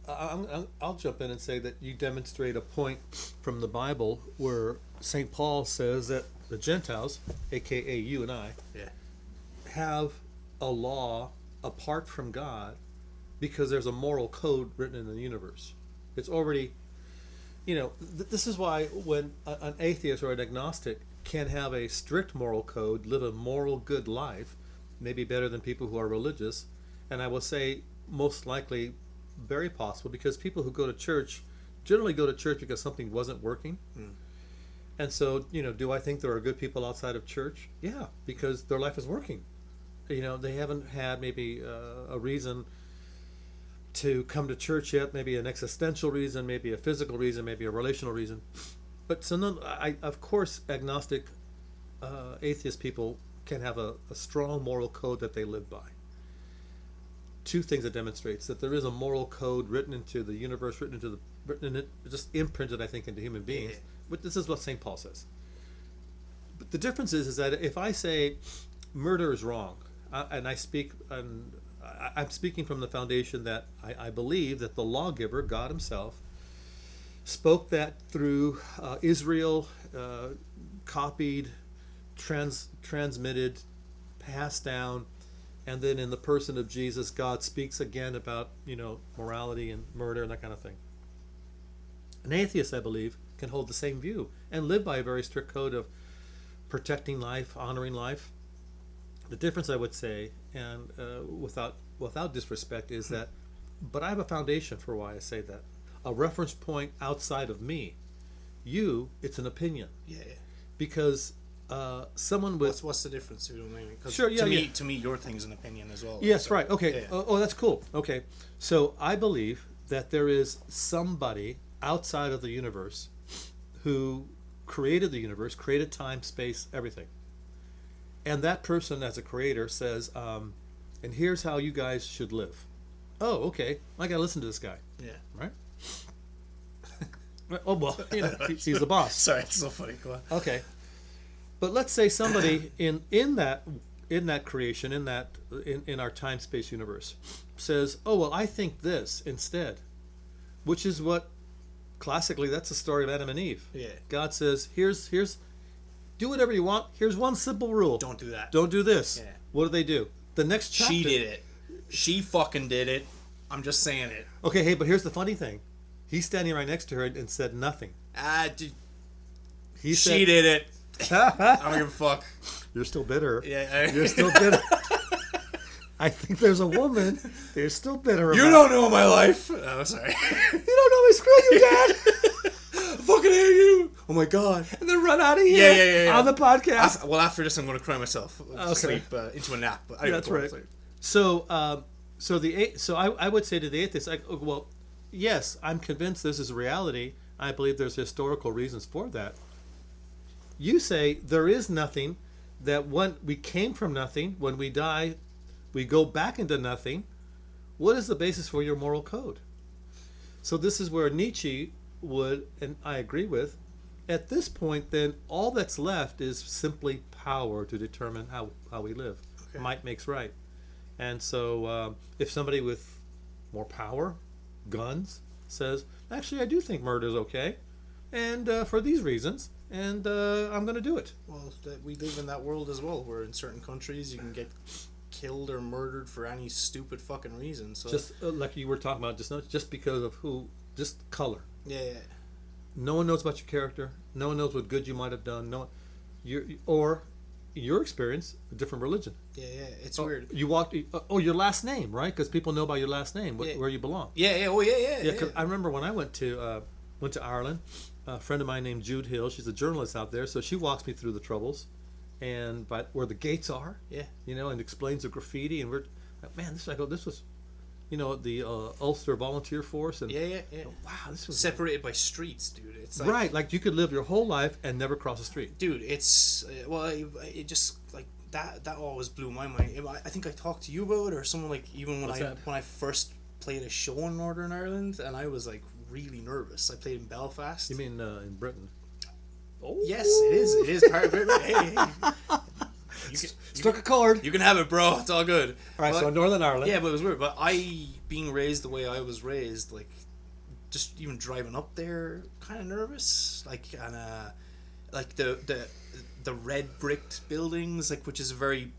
I'll jump in and say that you demonstrate a point from the Bible where St. Paul says that the Gentiles, aka you and I, have a law apart from God because there's a moral code written in the universe. It's already, you know, this is why when an atheist or an agnostic can have a strict moral code, live a moral good life, maybe better than people who are religious, and I will say most likely very possible, because people who go to church generally go to church because something wasn't working. And so, you know, do I think there are good people outside of church? Yeah, because their life is working. You know, they haven't had maybe a reason to come to church yet, maybe an existential reason, maybe a physical reason, maybe a relational reason. But so of course, agnostic, atheist people can have a strong moral code that they live by. two things it demonstrates: that there is a moral code written into the universe, just imprinted, I think, into human beings. Yeah. But this is what St. Paul says. But the difference is that if I say murder is wrong, and I'm speaking from the foundation that I believe that the lawgiver, God Himself, spoke that through Israel, copied, transmitted, passed down, and then in the person of Jesus, God speaks again about, morality and murder and that kind of thing. An atheist, I believe, can hold the same view and live by a very strict code of protecting life, honoring life. The difference, I would say, and without disrespect, is that, but I have a foundation for why I say that. A reference point outside of me. You, it's an opinion. Yeah. Because someone with... What's the difference, if you don't mind? Sure, yeah, to me, your thing's an opinion as well. Yes, so, right. Okay. Yeah. Oh, that's cool. Okay. So I believe that there is somebody outside of the universe who created the universe, created time, space, everything. And that person, as a creator, says, and here's how you guys should live. Oh, okay. I got to listen to this guy. Yeah. Right? Oh, well, he's the boss. Sorry, it's so funny. Go on. Okay. But let's say somebody in that creation, in our time space universe, says, "Oh, well, I think this instead," which is what classically that's the story of Adam and Eve. Yeah. God says, "Here's do whatever you want. Here's one simple rule. Don't do that. Don't do this." Yeah. What do? The next chapter. She did it. She fucking did it. I'm just saying it. Okay, hey, but here's the funny thing. He's standing right next to her and said nothing. Dude. She did it. I don't give a fuck. You're still bitter. Yeah. You're still bitter. I think there's a woman. They're still bitter. You don't know my life. Oh, sorry. You don't know me. Screw you, Dad. I fucking hate you. Oh my god. And then run out of here. Yeah. On the podcast. After this, I'm going to cry myself. Sleep into a nap. But anyway, that's right. So I would say to the atheist, well, yes, I'm convinced this is a reality. I believe there's historical reasons for that. You say there is nothing, that when we came from nothing, when we die, we go back into nothing. What is the basis for your moral code? So this is where Nietzsche would, and I agree with, at this point, then all that's left is simply power to determine how we live. Okay. Might makes right. And so if somebody with more power, guns, says, actually, I do think murder is okay, and for these reasons, and I'm going to do it. Well, we live in that world as well, where in certain countries you can get killed or murdered for any stupid fucking reason. So just like you were talking about just because of just color. Yeah. No one knows about your character. No one knows what good you might have done. Or your experience, a different religion. Yeah, it's weird. You walked. Your last name, right? Because people know by your last name where you belong. Yeah. Oh, yeah. Cause I remember when I went to Ireland. A friend of mine named Jude Hill. She's a journalist out there, so she walks me through the troubles, and where the gates are. Yeah. And explains the graffiti, and we're, man, this was, the Ulster Volunteer Force, and yeah. Wow, this was separated by streets, dude. It's like, right, like you could live your whole life and never cross a street. Dude, it's it just like that always blew my mind. I think I talked to you about it, or someone, like, even when I first played a show in Northern Ireland, and I was like really nervous. I played in Belfast. You mean in Britain? Oh yes, it is part of it. Hey. Struck a chord. You can have it, bro. It's all good. All right, so Northern Ireland. Yeah, but it was weird. But being raised the way I was raised, like, just even driving up there, kind of nervous. Like, and like the red bricked buildings, like, which is very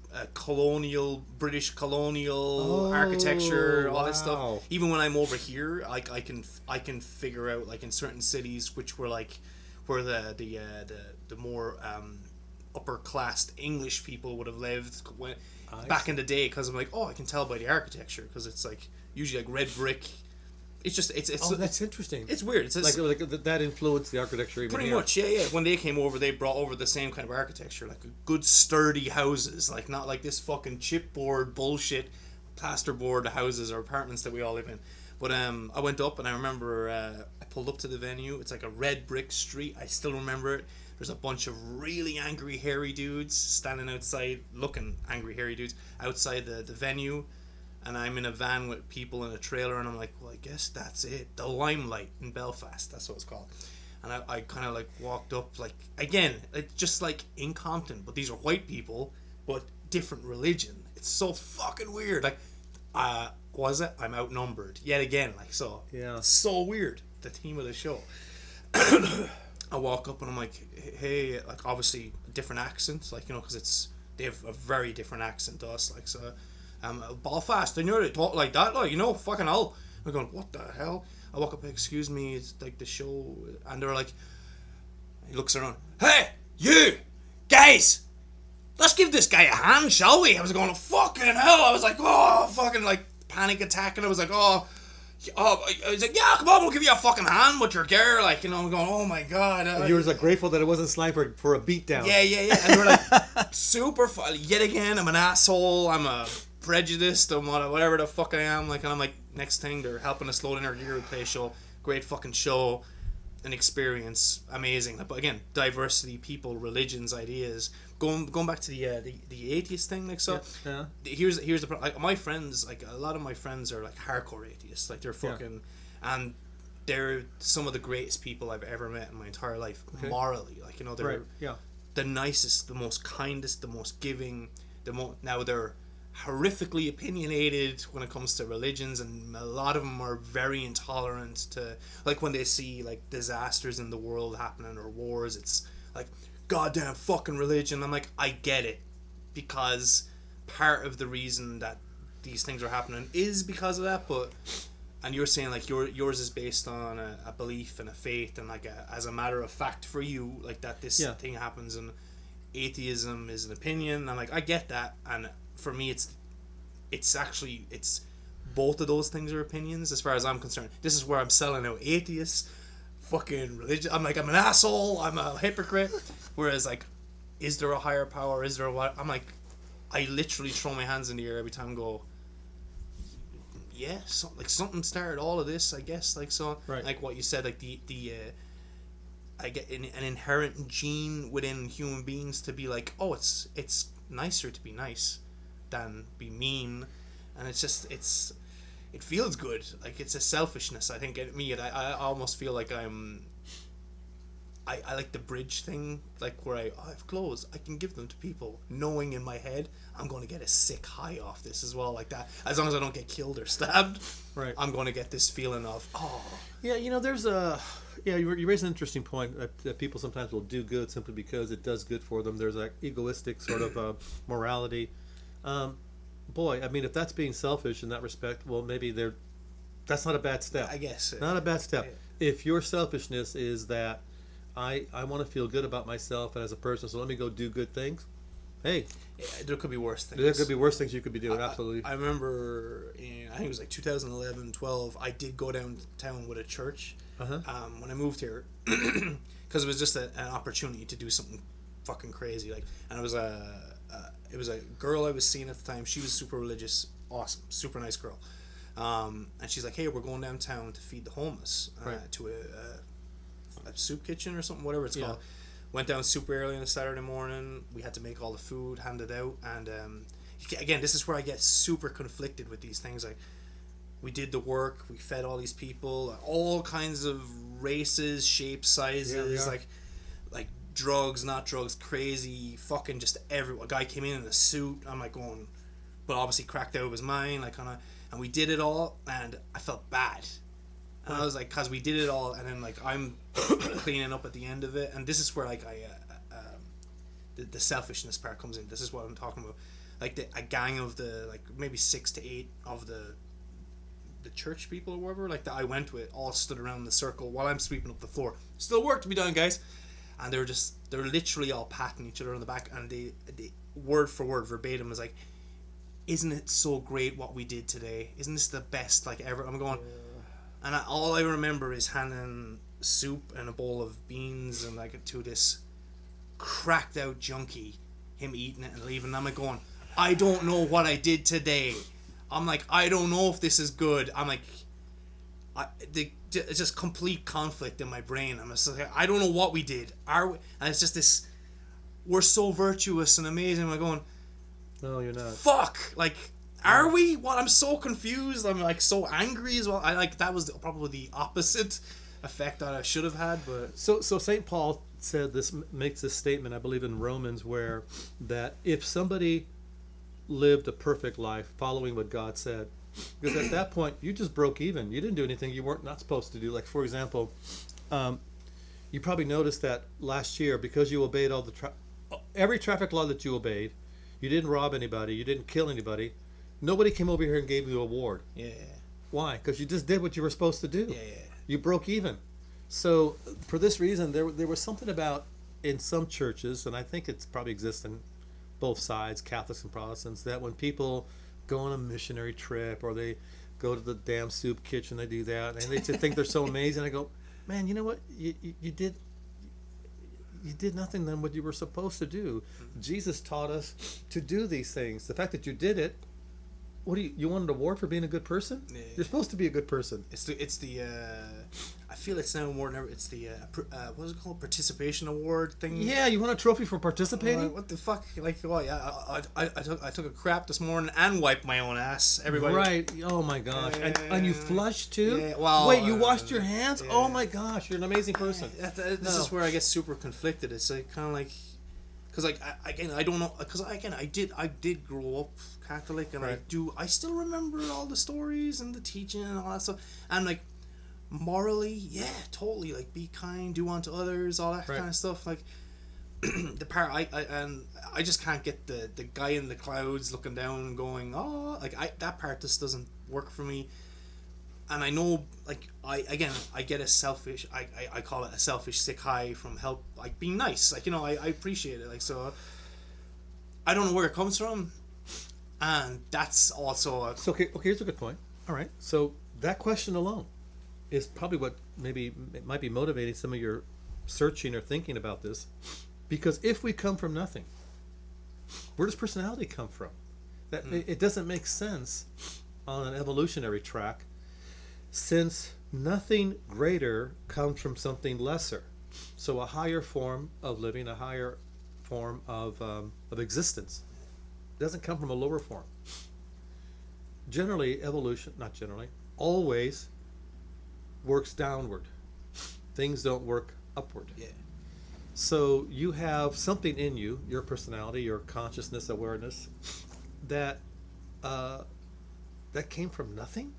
British colonial architecture, all that stuff. Even when I'm over here, like, I can figure out, like, in certain cities which were like where the more upper class English people would have lived back in the day, because I'm like, oh, I can tell by the architecture, because it's like usually like red brick. It's just it's that's interesting. It's weird. It's like that influenced the architecture even pretty here. much. Yeah. When they came over, they brought over the same kind of architecture, like good sturdy houses, like not like this fucking chipboard bullshit plasterboard houses or apartments that we all live in. But I went up, and I remember I pulled up to the venue. It's like a red brick street. I still remember it. There's a bunch of really angry, hairy dudes standing outside, looking angry, hairy dudes outside the venue. and I'm in a van with people in a trailer, and I'm like, well, I guess that's it. The Limelight in Belfast, that's what it's called. And I kind of like walked up, like, again, it's just like in Compton, but these are white people, but different religion. It's so fucking weird. Like, was it? I'm outnumbered yet again. Like, so Yeah. It's so weird. The theme of the show. I walk up and I'm like, hey, like, obviously different accents, like, you know, because they have a very different accent to us, like, so Belfast, and they talk like that, like, you know, fucking hell. I'm going, what the hell? I walk up, excuse me, it's like the show, and they're like, he looks around, hey, you guys, let's give this guy a hand, shall we? I was going, fucking hell. I was like, oh, fucking, like, panic attack, and I was like, I was like, yeah, come on, we'll give you a fucking hand with your gear, like, you know. I'm going, oh my god. You were like grateful that it wasn't slang for a beatdown. Yeah, and they were like, super fun. Yet again, I'm an asshole, I'm a prejudiced, I'm whatever the fuck I am, like, and I'm like, next thing, they're helping us load in our gear, we play a show, great fucking show, an experience, amazing. But again, diversity, people, religions, ideas. Going back to the atheist thing, like, so yeah. Here's the problem. Like, my friends, like, a lot of my friends are like hardcore atheists, like, they're fucking, and they're some of the greatest people I've ever met in my entire life, morally, like, you know, they're the nicest, the most kindest, the most giving, now they're horrifically opinionated when it comes to religions, and a lot of them are very intolerant to, like, when they see like disasters in the world happening or wars, it's like, goddamn fucking religion. I'm like, I get it, because part of the reason that these things are happening is because of that, but, and you're saying like yours is based on a belief and a faith, and like as a matter of fact for you, like, that this thing happens, and atheism is an opinion. I'm like, I get that, and for me it's actually both of those things are opinions as far as I'm concerned. This is where I'm selling out atheists, fucking religion. I'm like, I'm an asshole, I'm a hypocrite. Whereas, like, is there a higher power? Is there a what? I'm like, I literally throw my hands in the air every time and go, yeah, like, something started all of this, I guess. Like, so, like what you said, like the I get an inherent gene within human beings to be like, oh, it's nicer to be nice than be mean, and it's just it feels good. Like, it's a selfishness, I think, at me. I almost feel like I like the bridge thing, like, where I have clothes, I can give them to people, knowing in my head I'm going to get a sick high off this as well, like that. As long as I don't get killed or stabbed, I'm going to get this feeling of, yeah, you know, there's you raise an interesting point that people sometimes will do good simply because it does good for them. There's like egoistic sort of morality. Boy, I mean, if that's being selfish in that respect, well, maybe that's not a bad step. I guess. Not a bad step. Yeah. If your selfishness is that I want to feel good about myself and as a person, so let me go do good things. Hey, there could be worse things. There could be worse things you could be doing, absolutely. I remember I think it was like 2011, 12, I did go downtown with a church when I moved here, because it was just an opportunity to do something fucking crazy, like, and it was a girl I was seeing at the time. She was super religious, awesome, super nice girl, and she's like, hey, we're going downtown to feed the homeless to a soup kitchen or something, whatever it's called. Went down super early on a Saturday morning. We had to make all the food, hand it out, and again, this is where I get super conflicted with these things. Like, we did the work, we fed all these people, all kinds of races, shapes, sizes, like drugs, not drugs, crazy, fucking just everyone. A guy came in a suit. I'm like going, but obviously cracked out of his mind, like, kind of, and we did it all, and I felt bad. And I was like, cause we did it all, and then like I'm cleaning up at the end of it, and this is where like the selfishness part comes in. This is what I'm talking about. Like a gang of the like maybe 6 to 8 of the church people or whatever, like, that I went with, all stood around the circle while I'm sweeping up the floor. Still work to be done, guys. And they're literally all patting each other on the back, and they word for word verbatim was like, isn't it so great what we did today? Isn't this the best like ever? I'm going. And all I remember is handing soup and a bowl of beans and like to this cracked out junkie, him eating it and leaving. And I'm like going, I don't know what I did today. I'm like, I don't know if this is good. I'm like, it's just complete conflict in my brain. I'm just like, I don't know what we did. Are we? And it's just this, we're so virtuous and amazing. I'm going, no, you're not. Fuck. Like, Are we? What? I'm so confused. I'm like so angry as well. I like that was probably the opposite effect that I should have had. But so St. Paul said this, makes this statement, I believe in Romans, where that if somebody lived a perfect life following what God said, because at that point you just broke even. You didn't do anything you weren't not supposed to do. Like, for example, you probably noticed that last year, because you obeyed all the every traffic law that you obeyed, you didn't rob anybody, you didn't kill anybody, nobody came over here and gave you an award. yeah, Why? Because you just did what you were supposed to do. yeah. You broke even. So for this reason, there was something about, in some churches, and I think it probably exists in both sides, Catholics and Protestants, that when people go on a missionary trip or they go to the damn soup kitchen, they do that, and they just think they're so amazing. I go, man, you know what? You did nothing than what you were supposed to do. Jesus taught us to do these things. The fact that you did it, what do you want an award for being a good person? Yeah. You're supposed to be a good person. It's the I feel it's now more than ever. It's the what is it called? Participation award thing. Yeah, you want a trophy for participating? What the fuck? Like, what? Yeah, I took a crap this morning and wiped my own ass. Everybody. Right. Oh my gosh. And you flushed too? Yeah, well, wait, you washed your hands? yeah. Oh my gosh, you're an amazing person. This is where I get super conflicted. It's like kind of like, because like I don't know, because I did grow up Catholic, and right. I still remember all the stories and the teaching and all that stuff, and like morally, yeah, totally, like be kind, do unto others, all that right. kind of stuff. Like the part I just can't get the guy in the clouds looking down going, oh, like that part just doesn't work for me. And I know, like, I get a selfish, I call it a selfish sick high from help, like being nice, like, you know, I appreciate it, like, so I don't know where it comes from, and that's also So okay, here's a good point. All right, so that question alone is probably what maybe it might be motivating some of your searching or thinking about this, because if we come from nothing, where does personality come from? That it doesn't make sense on an evolutionary track, since nothing greater comes from something lesser. So a higher form of living, a higher form of existence, doesn't come from a lower form. Generally, evolution, not generally, always works downward. Things don't work upward. yeah. So you have something in you, your personality, your consciousness, awareness, that came from nothing.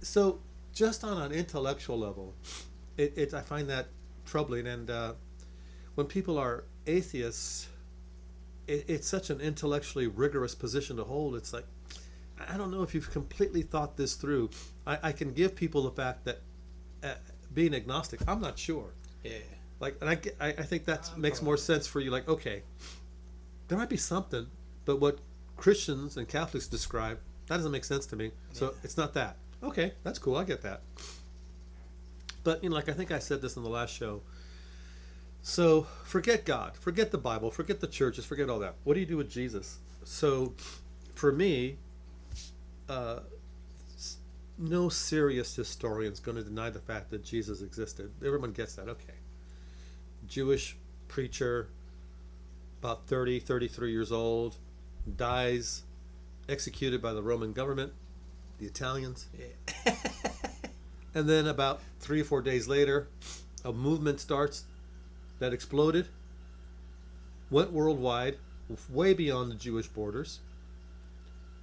So just on an intellectual level, I find that troubling. And when people are atheists, it's such an intellectually rigorous position to hold. It's like, I don't know if you've completely thought this through. I can give people the fact that being agnostic, I'm not sure. Yeah. Like, and I think that makes more sense for you. Like, okay, there might be something, but what Christians and Catholics describe, that doesn't make sense to me. So it's not that. Okay, that's cool. I get that. But, you know, like I think I said this in the last show. So forget God, forget the Bible, forget the churches, forget all that. What do you do with Jesus? So for me, no serious historian is going to deny the fact that Jesus existed. Everyone gets that. Okay. Jewish preacher, about 33 years old, dies, executed by the Roman government, the Italians. Yeah. And then about 3 or 4 days later, a movement starts that exploded, went worldwide, way beyond the Jewish borders.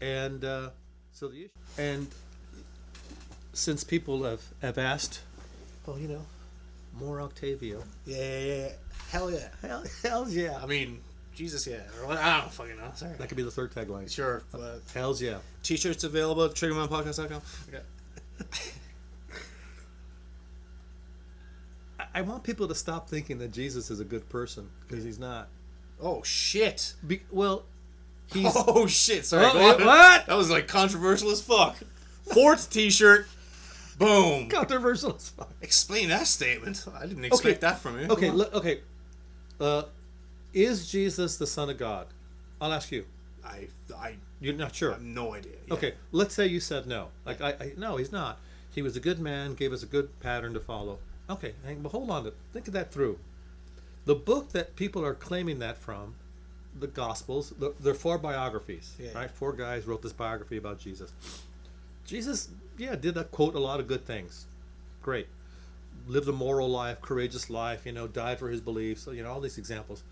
And so the issue, and since people have asked, oh, you know, more Octavio. Yeah. Hell yeah. Hell yeah. I mean, Jesus, yeah. Or I don't fucking know. Sorry. That could be the third tagline. Sure, but Hells yeah. T-shirts available at TriggermanPodcast.com. Okay. I want people to stop thinking that Jesus is a good person, because he's not. Oh shit. Well, he's. Oh shit. Sorry. Oh, go on. what? That was like controversial as fuck. Fourth T-shirt. Boom. Controversial as fuck. Explain that statement. I didn't expect that from you. Okay. Okay. Is Jesus the Son of God? I'll ask you. You're not sure. I have no idea. Yeah. Okay. Let's say you said no. Like no, he's not. He was a good man. Gave us a good pattern to follow. Okay. But hold on. Think of that through. The book that people are claiming that from the Gospels. They're 4 biographies, Yeah. right? 4 guys wrote this biography about Jesus. Jesus, did quote a lot of good things. Great. Lived a moral life, courageous life, died for his beliefs, all these examples.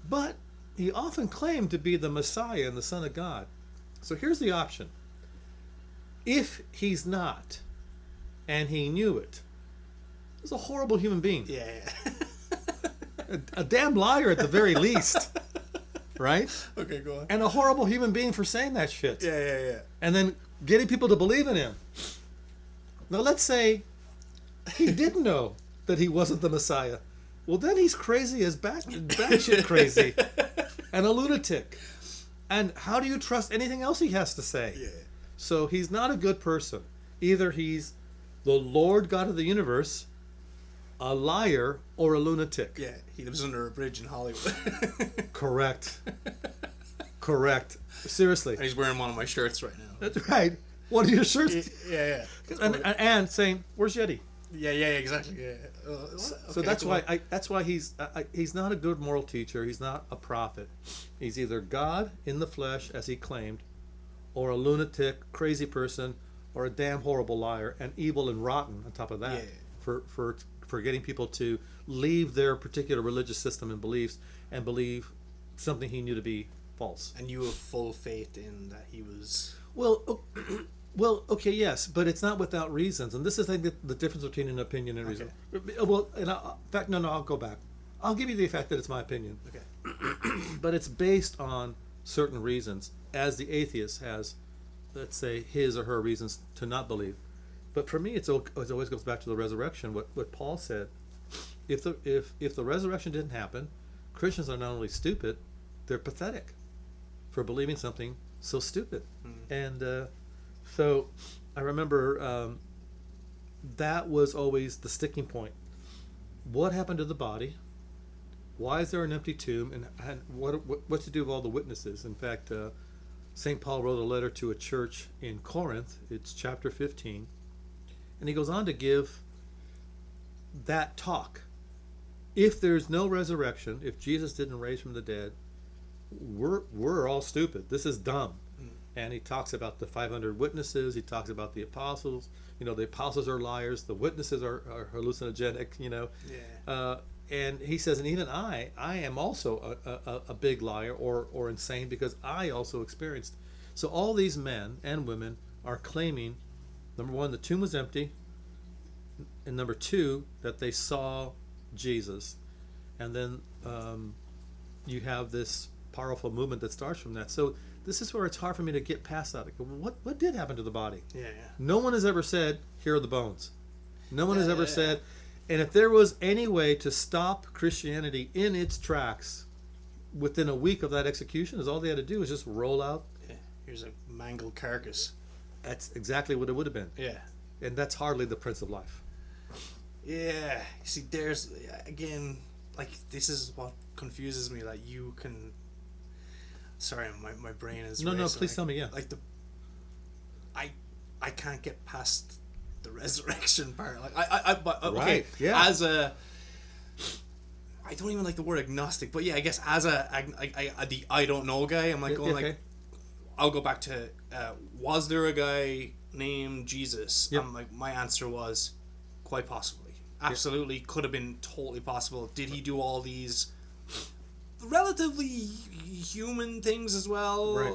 But he often claimed to be the Messiah and the Son of God. So here's the option. If he's not, and he knew it, he's a horrible human being. Yeah. A damn liar at the very least. Right? Okay, go on. And a horrible human being for saying that shit. Yeah. And then getting people to believe in him. Now let's say he didn't know that he wasn't the Messiah. Well, then he's crazy as batshit crazy. And a lunatic. And how do you trust anything else he has to say? Yeah. So he's not a good person. Either he's the Lord God of the universe, a liar, or a lunatic. Yeah, he lives under a bridge in Hollywood. Correct. Seriously. And he's wearing one of my shirts right now. That's right. One of your shirts. Yeah. And saying, "Where's Yeti?" Yeah, exactly. Yeah. So that's why he's not a good moral teacher. He's not a prophet. He's either God in the flesh, as he claimed, or a lunatic, crazy person, or a damn horrible liar, and evil and rotten on top of that. Yeah. For getting people to leave their particular religious system and beliefs and believe something he knew to be false. And you have full faith in that he was... Well, okay, yes, but it's not without reasons, and this is, I think, the difference between an opinion and reason. Well, in fact, no, I'll go back. I'll give you the fact that it's my opinion. Okay. But it's based on certain reasons, as the atheist has, let's say, his or her reasons to not believe. But for me, it always goes back to the resurrection. What Paul said: if the resurrection didn't happen, Christians are not only stupid, they're pathetic for believing something so stupid. And so I remember that was always the sticking point. What happened to the body? Why is there an empty tomb? And what's to do with all the witnesses? In fact, St. Paul wrote a letter to a church in Corinth. It's chapter 15. And he goes on to give that talk. If there's no resurrection, if Jesus didn't raise from the dead, we're all stupid. This is dumb. And he talks about the 500 witnesses. He talks about the apostles. The apostles are liars. The witnesses are hallucinogenic. Yeah. And he says, and even I am also a big liar or insane, because I also experienced. So all these men and women are claiming, number one, the tomb was empty, and number two, that they saw Jesus. And then you have this powerful movement that starts from that. So this is where it's hard for me to get past that. What did happen to the body? Yeah. No one has ever said, here are the bones. No one has ever said, and if there was any way to stop Christianity in its tracks within a week of that execution, is all they had to do is just roll out. Yeah. Here's a mangled carcass. That's exactly what it would have been. Yeah. And that's hardly the Prince of Life. Yeah. See, there's, again, like, this is what confuses me. Like, you can... Sorry, my brain is No, racing. please tell me, yeah. Like, I can't get past the resurrection part. Like, but okay, right, yeah. As a... I don't even like the word agnostic, but yeah, I guess as the I don't know guy, I'm like going like... I'll go back to, was there a guy named Jesus? Yep. Like, my answer was, quite possibly. Absolutely, could have been totally possible. Did he do all these relatively human things as well? Right.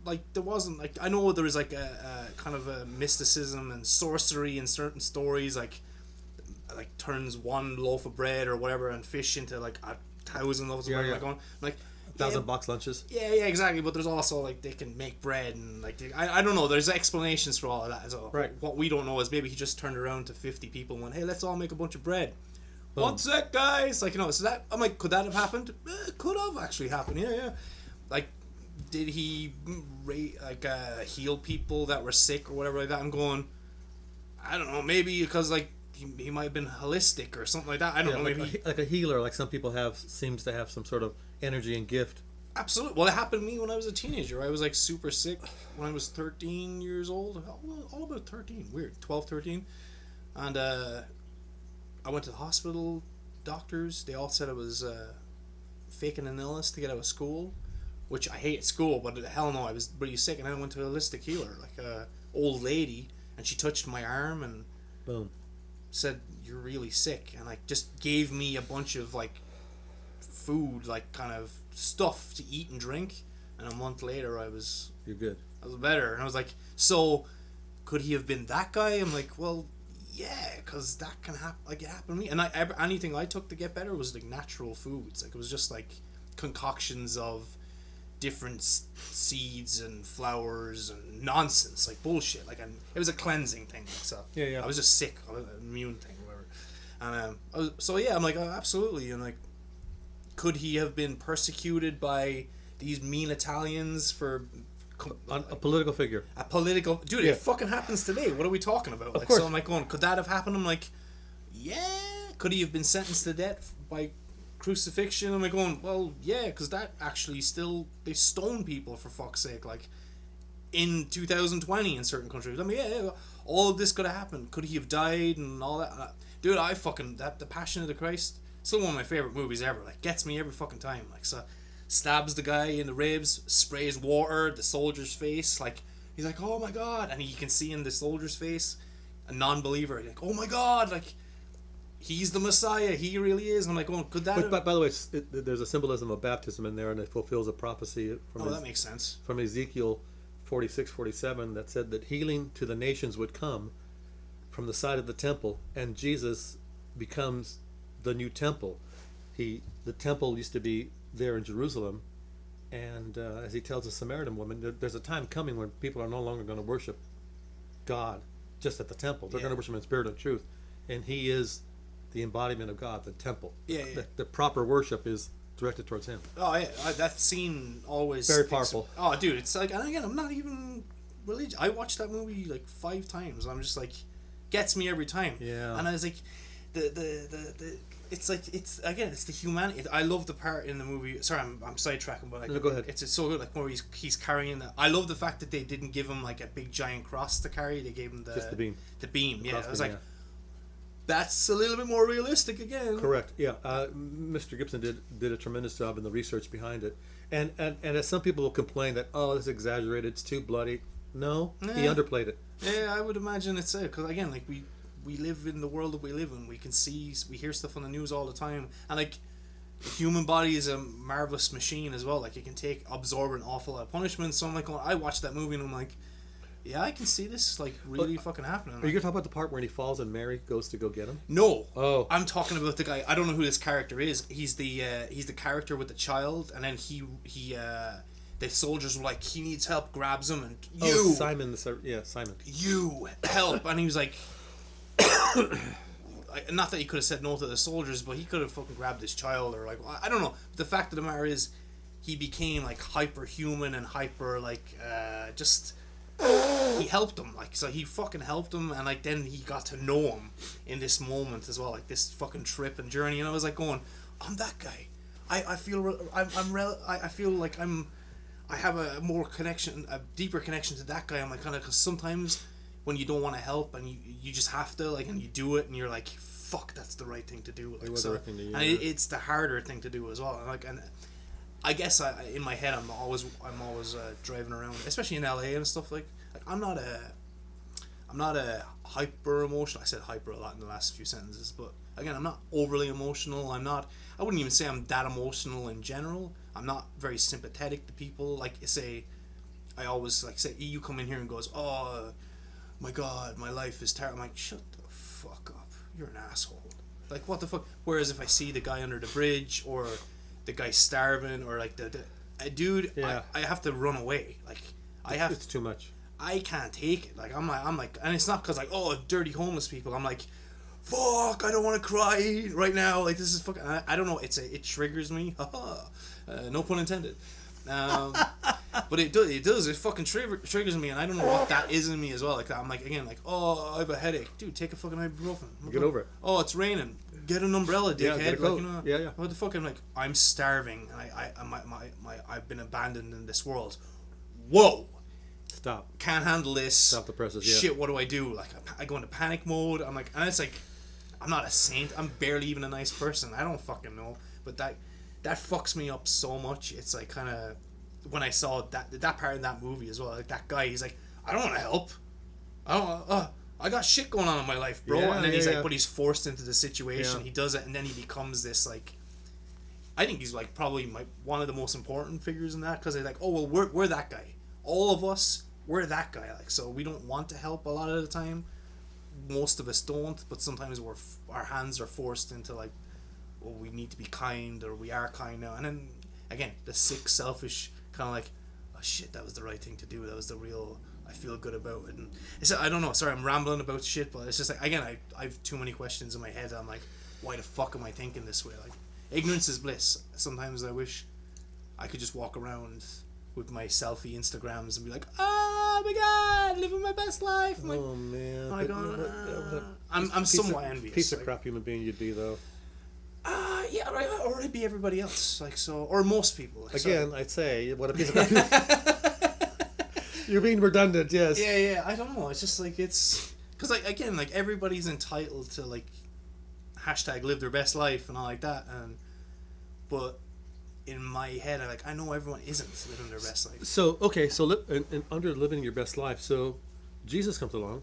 Like, there wasn't, like, I know there was like a kind of a mysticism and sorcery in certain stories, like turns one loaf of bread or whatever and fish into like 1,000 loaves of bread. Yeah. Like, going, like, 1,000 box lunches. Yeah, exactly. But there's also like they can make bread and like I don't know. There's explanations for all of that as well. Right. What we don't know is maybe he just turned around to 50 people and went, "Hey, let's all make a bunch of bread." Boom. 1 sec, guys. Like, so that I'm like, could that have happened? Could have actually happened. Yeah. Like, did he heal people that were sick or whatever like that? I'm going, I don't know. Maybe because like he might have been holistic or something like that. I don't know. Maybe like a healer, like some people seems to have some sort of energy and gift. Absolutely. Well, it happened to me when I was a teenager. I was like super sick when I was 13 years old. All about 13. Weird. 12, 13. And I went to the hospital, doctors. They all said I was faking an illness to get out of school. which I hate at school, but hell no, I was really sick, and then I went to a holistic healer, like a old lady, and she touched my arm and boom, said, "You're really sick," and like just gave me a bunch of like food, like kind of stuff to eat and drink, and a month later you're good. I was better, and I was like, so could he have been that guy? I'm like, well, yeah, because that can happen. Like, it happened to me, and anything I took to get better was like natural foods. Like, it was just like concoctions of different seeds and flowers and nonsense, like bullshit. Like, it was a cleansing thing. So Yeah. I was just sick, an immune thing, whatever. And so yeah, I'm like, oh, absolutely. And like, could he have been persecuted by these mean Italians for A political figure? A political dude. Yeah. It fucking happens today. What are we talking about? Of course. So I'm like going, could that have happened? I'm like, yeah. Could he have been sentenced to death by crucifixion? I'm like going, well, yeah, because that actually still, they stone people, for fuck's sake, like in 2020 in certain countries. I mean, yeah, all of this could have happened. Could he have died and all that? Dude, The Passion of the Christ, still one of my favorite movies ever. Like, gets me every fucking time. Like, so stabs the guy in the ribs, sprays water the soldier's face, like, he's like, oh my god, and you can see in the soldier's face a non-believer, like, oh my god, like, he's the Messiah, he really is. And I'm like, oh, could that But by the way, there's a symbolism of baptism in there, and it fulfills a prophecy that makes sense, from Ezekiel 46-47 that said that healing to the nations would come from the side of the temple, and Jesus becomes the new temple. The temple used to be there in Jerusalem, and as he tells the Samaritan woman, there's a time coming when people are no longer going to worship God just at the temple. They're going to worship him in spirit and truth, and he is the embodiment of God, the temple. The proper worship is directed towards him. Oh yeah, that scene always very powerful. Oh dude, it's like, and again, I'm not even religious. I watched that movie like 5 times. I'm just like, gets me every time. Yeah. And I was like, the it's like, it's the humanity. I love the part in the movie. Sorry, I'm sidetracking, but like, no, go ahead. It's so good. Like, where he's carrying. I love the fact that they didn't give him like a big giant cross to carry. They gave him just the beam. The beam. Yeah, I was like, yeah. That's a little bit more realistic again. Correct. Yeah. Mr. Gibson did a tremendous job in the research behind it, and as some people will complain that, oh, it's exaggerated, it's too bloody. No, he underplayed it. Yeah, I would imagine it's it, because again, like, we live in the world that we live in. We hear stuff on the news all the time, and like, the human body is a marvelous machine as well. Like, it can absorb an awful lot of punishment. So I'm like, I watched that movie and I'm like, yeah, I can see this like really fucking happening. Are you gonna talk about the part where he falls and Mary goes to go get him? No. Oh. I'm talking about the guy. I don't know who this character is. He's the character with the child, and then the soldiers were like, he needs help, grabs him, and Simon. Simon. You help, and he was like, not that he could have said no to the soldiers, but he could have fucking grabbed his child, or like, I don't know. The fact of the matter is, he became like hyper human and hyper like just. He helped him, like, so he fucking helped him, and like then he got to know him in this moment as well, like this fucking trip and journey. And I was like going, I'm that guy. I feel like I have a more connection, a deeper connection to that guy. I'm like, kind of, because sometimes when you don't want to help and you just have to, like, and you do it and you're like, fuck, that's the right thing to do. Like, so, the right thing to do, and it's the harder thing to do as well. And I guess in my head I'm always driving around, especially in LA and stuff, like I'm not a hyper emotional. I said hyper a lot in the last few sentences, but again, I'm not overly emotional. I wouldn't even say I'm that emotional in general. I'm not very sympathetic to people. Like, I always like say, you come in here and goes, oh my god, my life is terrible. I'm like, shut the fuck up. You're an asshole. Like, what the fuck? Whereas if I see the guy under the bridge, or the guy starving, or like the dude, yeah. I have to run away. Like, it's too much. I can't take it. Like, I'm like, and it's not because like, oh, dirty homeless people. I'm like, fuck, I don't want to cry right now. Like, this is fucking. I don't know. It triggers me. No pun intended. But it does. It fucking triggers me, and I don't know what that is in me as well. Like, I'm like, again, like, oh, I have a headache, dude. Take a fucking ibuprofen. Get over it. Oh, it's raining. Get an umbrella, dickhead. Get a coat. Like, yeah. What the fuck? I'm like, I'm starving, and I've been abandoned in this world. Whoa. Stop. Can't handle this. Stop the presses. Yeah. Shit. What do I do? Like, I go into panic mode. I'm like, and it's like, I'm not a saint. I'm barely even a nice person. I don't fucking know. But that fucks me up so much. It's like kind of, when I saw that part in that movie as well, like that guy, he's like, I don't want to help. I got shit going on in my life, bro. Yeah, and then he's yeah. like, but he's forced into the situation. Yeah. He does it, and then he becomes this like. I think he's like probably one of the most important figures in that, because they're like, oh well, we're that guy. All of us, we're that guy. Like, so we don't want to help a lot of the time. Most of us don't, but sometimes our hands are forced into like, well, we need to be kind, or we are kind now. And then again, the sick, selfish kind of like, oh shit, that was the right thing to do. That was the real. I feel good about it. And it's, I don't know. Sorry, I'm rambling about shit, but it's just like, again, I have too many questions in my head. I'm like, why the fuck am I thinking this way? Like, ignorance is bliss. Sometimes I wish I could just walk around with my selfie Instagrams and be like, oh my god, living my best life. I'm like, oh man, oh my god, I'm somewhat envious. Piece of like, crap human being you'd be though. Yeah, right. Or I'd be everybody else, like so, or most people. Like, Again, I'd say what a piece of crap. You're being redundant, yes. Yeah. I don't know. It's just like it's because like again, like everybody's entitled to like hashtag live their best life and all like that, but in my head, I know everyone isn't living their best life. So okay, so and under living your best life, so Jesus comes along,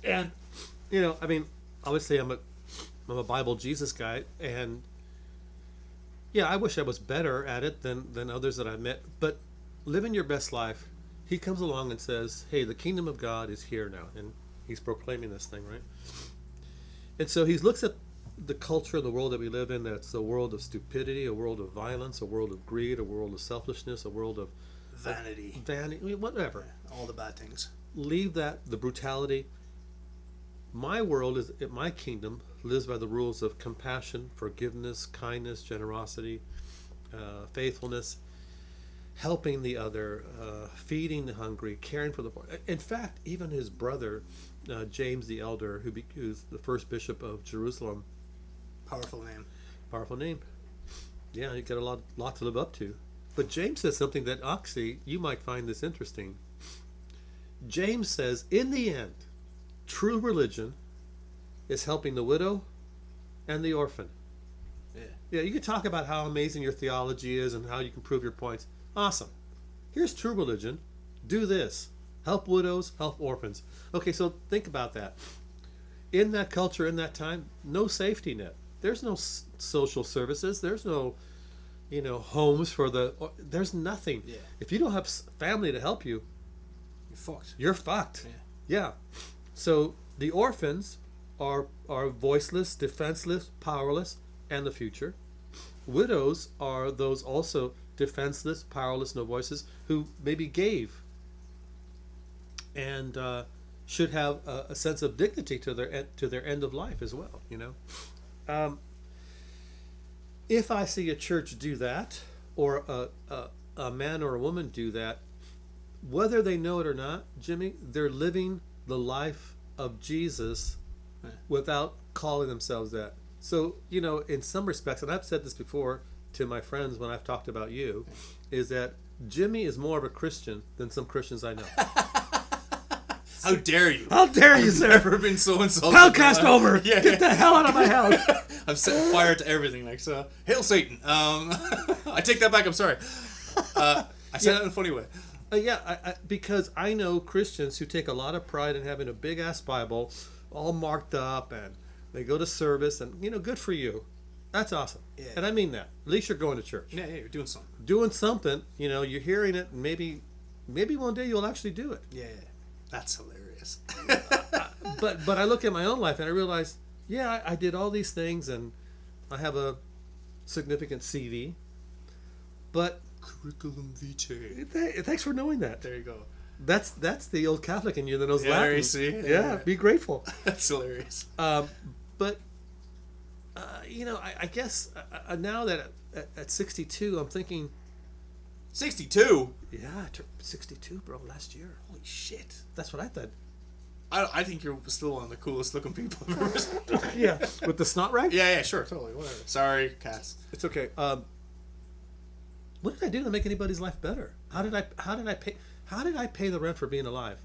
and you know, I mean, obviously I'm a Bible Jesus guy, and yeah, I wish I was better at it than others that I've met, but living your best life, he comes along and says, hey, the kingdom of God is here now, and he's proclaiming this thing, right? And so he looks at the culture of the world that we live in, that's a world of stupidity, a world of violence, a world of greed, a world of selfishness, a world of vanity, whatever. All the bad things. Leave that, the brutality. My world is, my kingdom lives by the rules of compassion, forgiveness, kindness, generosity, faithfulness, helping the other, feeding the hungry, caring for the poor. In fact, even his brother, James the Elder, who's the first bishop of Jerusalem. Powerful name. Yeah, you got a lot to live up to. But James says something that actually you might find this interesting. James says, in the end, true religion is helping the widow and the orphan. Yeah, you can talk about how amazing your theology is and how you can prove your points. Awesome. Here's true religion. Do this. Help widows, help orphans. Okay, so think about that. In that culture, in that time, no safety net. There's no social services. There's no, homes for there's nothing. Yeah. If you don't have family to help you, you're fucked. Yeah. So the orphans are voiceless, defenseless, powerless, and the future. Widows are those also defenseless, powerless, no voices, who maybe gave and should have a sense of dignity to their end of life as well. If I see a church do that, or a man or a woman do that, whether they know it or not, Jimmy, they're living the life of Jesus without calling themselves that. So, in some respects, and I've said this before to my friends when I've talked about you, is that Jimmy is more of a Christian than some Christians I know. How dare you? How dare you, sir? I've never been so insulted. Podcast over. Yeah. Get the hell out of my house. I'm setting fire to everything. So, hail Satan. I take that back. I'm sorry. I said that in a funny way. Because I know Christians who take a lot of pride in having a big-ass Bible, all marked up, and they go to service, and, good for you. That's awesome. Yeah. And I mean that. At least you're going to church. Yeah, you're doing something. Doing something, you're hearing it, and maybe one day you'll actually do it. Yeah. That's hilarious. But I look at my own life and I realize, I did all these things and I have a significant CV. But curriculum vitae. Thanks for knowing that. There you go. That's the old Catholic in you that knows Latin. You see? Yeah, be grateful. That's hilarious. But I guess now that at 62, I'm thinking. 62? Yeah, I turned 62, bro, last year. Holy shit. That's what I thought. I think you're still one of the coolest looking people I've ever seen. Yeah, with the snot rag? Yeah, sure, totally, whatever. Sorry, Cass. It's okay. What did I do to make anybody's life better? How did I pay the rent for being alive?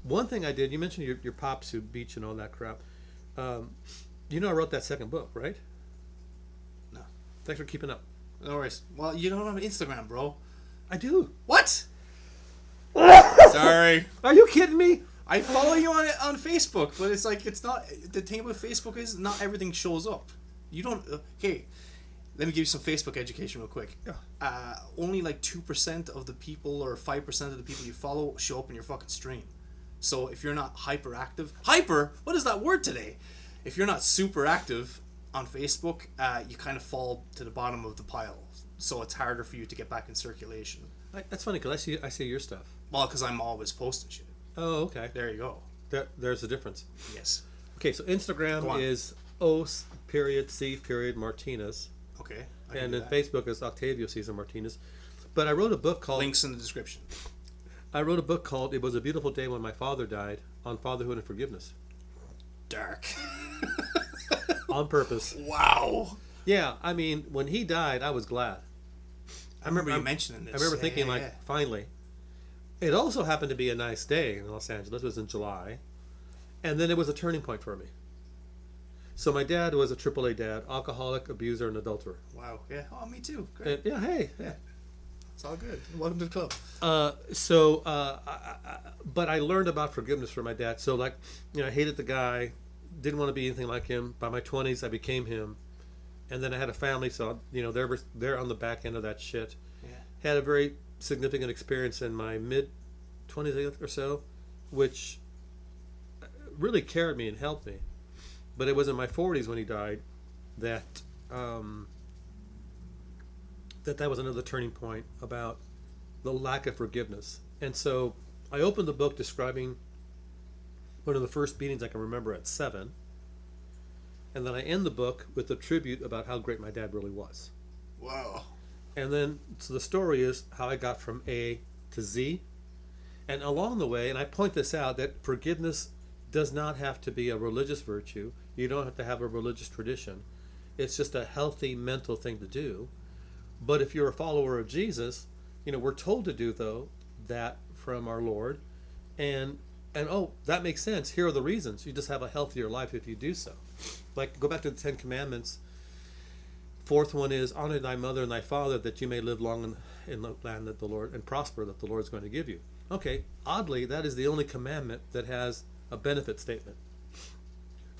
One thing I did, you mentioned your pops who beat you and all that crap. I wrote that second book, right? No. Thanks for keeping up. No worries. Well, you don't have Instagram, bro. I do. What? Sorry. Are you kidding me? I follow you on Facebook, but it's like, it's not, the thing about Facebook is not everything shows up. You don't, okay, let me give you some Facebook education real quick. Yeah. Only like 2% of the people or 5% of the people you follow show up in your fucking stream. So if you're not hyperactive, what is that word today? If you're not super active on Facebook, you kind of fall to the bottom of the pile. So it's harder for you to get back in circulation. That's funny because I see your stuff. Well, because I'm always posting shit. Oh, okay. There you go. There's a difference. Yes. Okay, so Instagram is O.C.Martinez. Okay. And then Facebook is Octavio Cesar Martinez. But I wrote a book called... Links in the description. I wrote a book called It Was a Beautiful Day When My Father Died on fatherhood and forgiveness. Dark. On purpose. Wow. Yeah, I mean, when he died, I was glad. I remember you mentioning this. I remember thinking, finally. It also happened to be a nice day in Los Angeles. It was in July. And then it was a turning point for me. So my dad was a AAA dad, alcoholic, abuser, and adulterer. Wow. Yeah. Oh, me too. Great. And, hey. It's all good. Welcome to the club. But I learned about forgiveness from my dad. So, I hated the guy, didn't want to be anything like him. By my 20s, I became him. And then I had a family, so, they're on the back end of that shit. Yeah. Had a very significant experience in my mid-20s or so, which really carried me and helped me. But it was in my 40s when he died that that was another turning point about the lack of forgiveness. And so I opened the book describing one of the first meetings I can remember at 7. And then I end the book with a tribute about how great my dad really was. Wow. And then, so the story is how I got from A to Z. And along the way, and I point this out, that forgiveness does not have to be a religious virtue. You don't have to have a religious tradition. It's just a healthy mental thing to do. But if you're a follower of Jesus, we're told to do, though, that from our Lord. And that makes sense. Here are the reasons. You just have a healthier life if you do so. Like, go back to the 10 Commandments. Fourth one is, honor thy mother and thy father that you may live long in the land that the Lord, and prosper that the Lord is going to give you. Okay, oddly, that is the only commandment that has a benefit statement.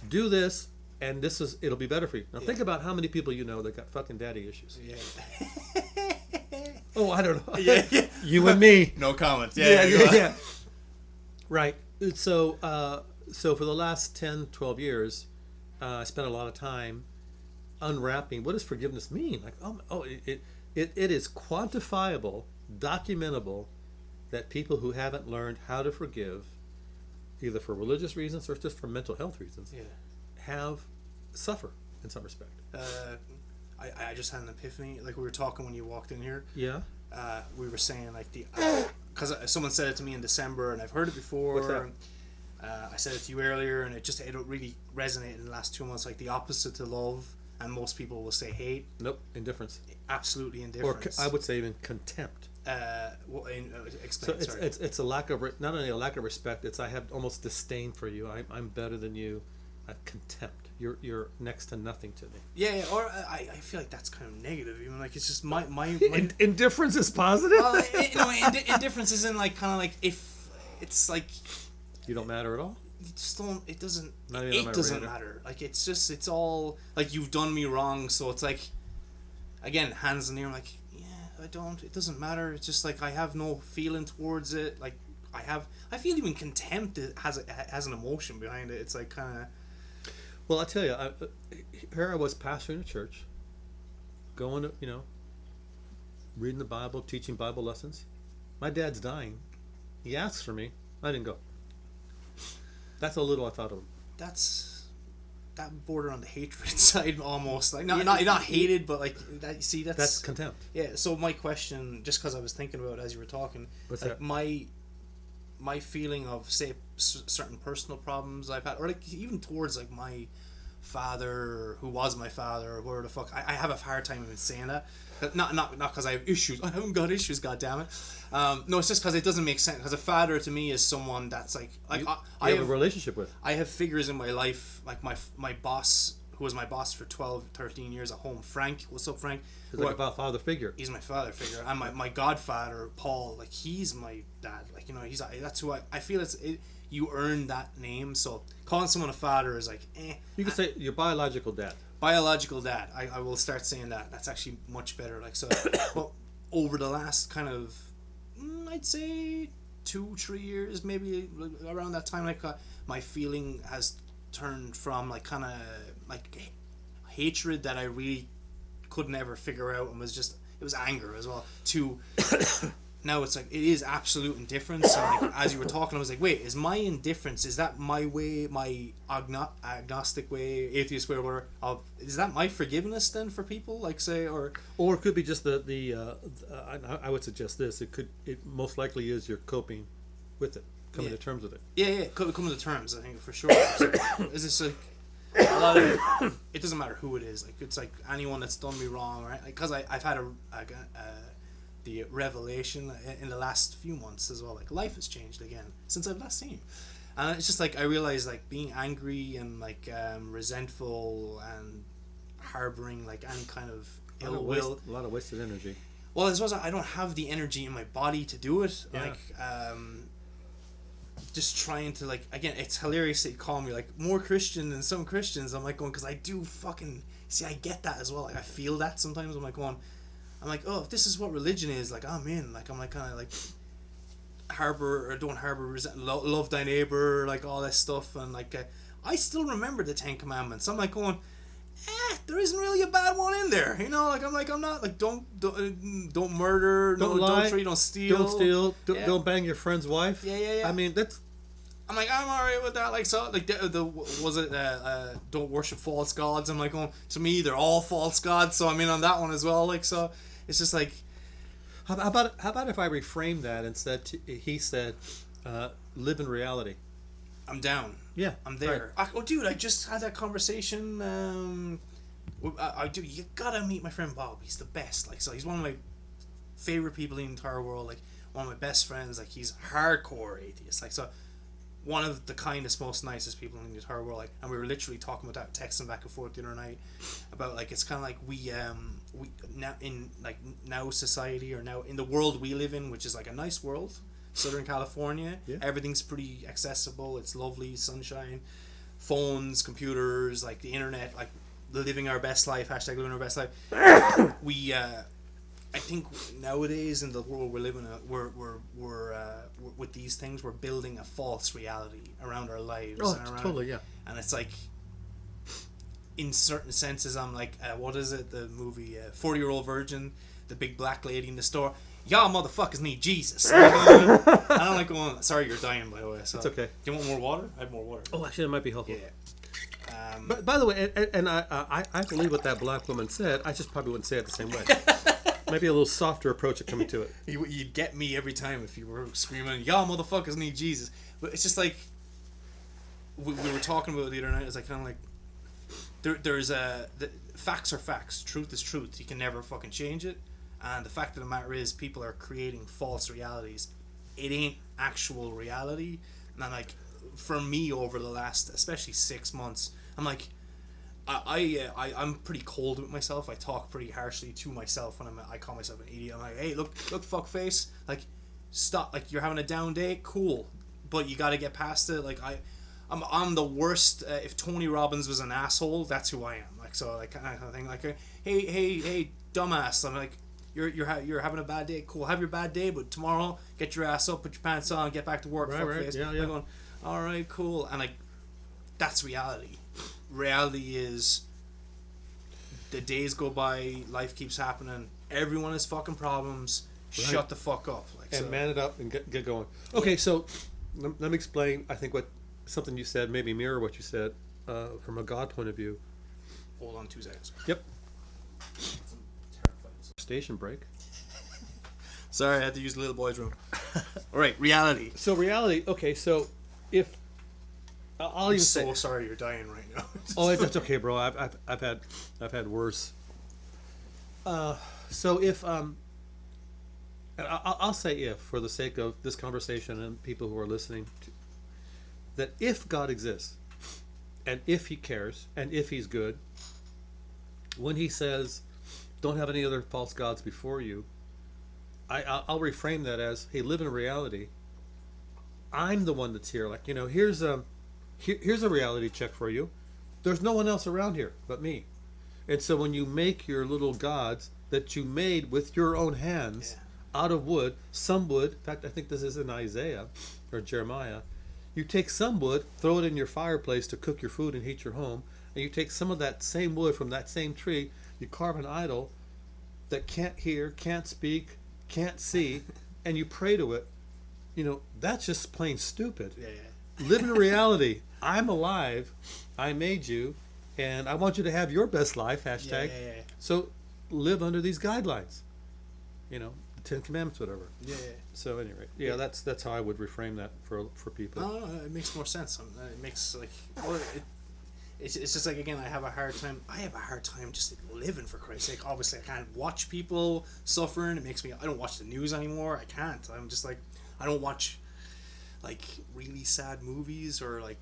Do this, and it'll be better for you. Now think about how many people you know that got fucking daddy issues. Yeah. Oh, I don't know. Yeah. You and me. No comments. Yeah. Right. So for the last 10, 12 years, I spent a lot of time unwrapping what does forgiveness mean. It is quantifiable, documentable, that people who haven't learned how to forgive, either for religious reasons or just for mental health reasons, suffer in some respect. I just had an epiphany. Like we were talking when you walked in here. Yeah. We were saying because someone said it to me in December and I've heard it before. What's that? I said it to you earlier and it really resonated in the last 2 months. Like the opposite to love, and most people will say hate. Nope, indifference. Absolutely indifference. Or I would say even contempt. Explain. So it's a lack of not only a lack of respect. It's I have almost disdain for you. I'm better than you. I have contempt. You're next to nothing to me. Yeah. Or I feel like that's kind of negative. Even like it's just my indifference is positive. Well, indifference isn't like kind of like if it's like you don't matter at all. You just don't. It doesn't. It doesn't matter. Like it's all like you've done me wrong. So it's like again hands in the air. I'm like. It doesn't matter. It's just like I have no feeling towards it. Like I feel even contempt has an emotion behind it. It's like kind of. Well, I tell you, here I was pastoring a church, going to reading the Bible, teaching Bible lessons. My dad's dying. He asks for me. I didn't go. That's how little I thought of him. That border on the hatred side almost like not hated but like that. See that's contempt. Yeah. So my question, just because I was thinking about it as you were talking, what's like that? My feeling of say certain personal problems I've had, or like even towards like my father who was my father or whatever the fuck. I have a hard time even saying that. Not because I have issues. I haven't got issues. God damn it. No, it's just because it doesn't make sense. Because a father to me is someone that's like I have a relationship with. I have figures in my life, like my boss who was my boss for 12, 13 years at home. Frank, what's up, Frank? He's like a father figure. He's my father figure. And my godfather, Paul, like, he's my dad. Like, you know, that's who I feel you earn that name. So calling someone a father is like, eh. You can say your biological dad. Biological dad. I will start saying that. That's actually much better. Like, so, but over the last kind of, I'd say 2-3 years, maybe around that time, like, my feeling has turned from like kind of like hatred that I really could never figure out, and it was anger as well, to now it's like it is absolute indifference. And like, as you were talking, I was like, wait, is my indifference, is that my way, my agnostic way, atheist way, or whatever, is that my forgiveness then for people, like, say, or it could be just I would suggest this, it most likely is you're coping with it, coming to terms with it. Yeah, coming to terms, I think, for sure. So, is this like a lot of it doesn't matter who it is, like, it's like anyone that's done me wrong, right? Because I've had the revelation in the last few months as well, like, life has changed again since I've last seen you, and it's just like I realized, like, being angry and like resentful and harboring like any kind of ill will, a lot of wasted energy. Well, as well as I don't have the energy in my body to do it. Yeah. Like, just trying to, like, again, it's hilarious that you call me like more Christian than some Christians. I'm like going, because I do fucking see, I get that as well. Like, I feel that sometimes. I'm like, oh, if this is what religion is, like, I'm in. Like, I'm like kind of like don't harbor love thy neighbor, like all this stuff, and like I still remember the 10 Commandments. I'm like going, there isn't really a bad one in there, you know. Like, I'm not like don't murder, don't lie, don't cheat, don't steal, don't bang your friend's wife. Yeah. I mean, I'm like, I'm alright with that. Like, so, like, don't worship false gods. I'm like, to me, they're all false gods. So I'm in on that one as well. Like, so it's just like, how about if I reframe that and he said, live in reality. I'm down. Yeah, I'm there. Right. Dude, I just had that conversation. You gotta meet my friend Bob. He's the best. Like, so he's one of my favorite people in the entire world. Like, one of my best friends. Like, he's hardcore atheist. Like, so one of the kindest, most nicest people in the entire world. Like, and we were literally talking about that, texting back and forth the other night about, like, it's kind of like we now in like now society, or now in the world we live in, which is like a nice world. Southern California, everything's pretty accessible. It's lovely, sunshine, phones, computers, like the internet, like living our best life. # living our best life. We, I think nowadays in the world we're living in, we're with these things, we're building a false reality around our lives. Oh, and around, totally, yeah. And it's like, in certain senses, I'm like, what is it? The movie 40-Year-Old Virgin, the big black lady in the store. Y'all motherfuckers need Jesus. And I'm like going, sorry, you're dying, by the way. So. It's okay. Do you want more water? I have more water. Oh, actually, that might be helpful. Yeah. But by the way, and I believe what that black woman said. I just probably wouldn't say it the same way. Maybe a little softer approach of coming to it. You'd get me every time if you were screaming, y'all motherfuckers need Jesus. But it's just like, we were talking about it the other night. It's like, kind of like, there's facts are facts. Truth is truth. You can never fucking change it. And the fact of the matter is, people are creating false realities. It ain't actual reality. And like, for me, over the last, especially 6 months, I'm like, I'm pretty cold with myself. I talk pretty harshly to myself when I call myself an idiot. I'm like, hey, look, fuckface. Like, stop. Like, you're having a down day, cool, but you got to get past it. Like, I'm the worst. If Tony Robbins was an asshole, that's who I am. Like, so, like, kind of thing. Like, hey, dumbass. I'm like, you're having a bad day. Cool, have your bad day, but tomorrow, get your ass up, put your pants on, get back to work. Right. Yeah. I'm going, all right, cool, and like, that's reality. Reality is, the days go by, life keeps happening. Everyone has fucking problems. Right. Shut the fuck up. Like, and man it up and get going. Okay, so let me explain. I think something you said maybe mirror what you said from a God point of view. Hold on 2 seconds. Yep. Station break. Sorry, I had to use the little boy's room. All right, reality. So reality. Okay, so if I'll even say, sorry, you're dying right now. Oh, that's okay, bro. I've had worse. So if I'll say if, for the sake of this conversation and people who are listening, that if God exists, and if he cares, and if he's good, when he says, don't have any other false gods before you, I'll reframe that as, hey, live in reality. I'm the one that's here. Like, here's a reality check for you. There's no one else around here but me. And so when you make your little gods that you made with your own hands out of wood, some wood, in fact, I think this is in Isaiah or Jeremiah, you take some wood, throw it in your fireplace to cook your food and heat your home, and you take some of that same wood from that same tree, you carve an idol that can't hear, can't speak, can't see, and you pray to it. That's just plain stupid. Live in reality. I'm alive. I made you, and I want you to have your best life. Hashtag. So live under these guidelines. The Ten Commandments, whatever. So anyway, that's how I would reframe that for people. No, it makes more sense. It makes it's just like, again, I have a hard time just living, for Christ's sake. Obviously, I can't watch people suffering. It makes me. I don't watch the news anymore. I can't. I'm just like, I don't watch like really sad movies or like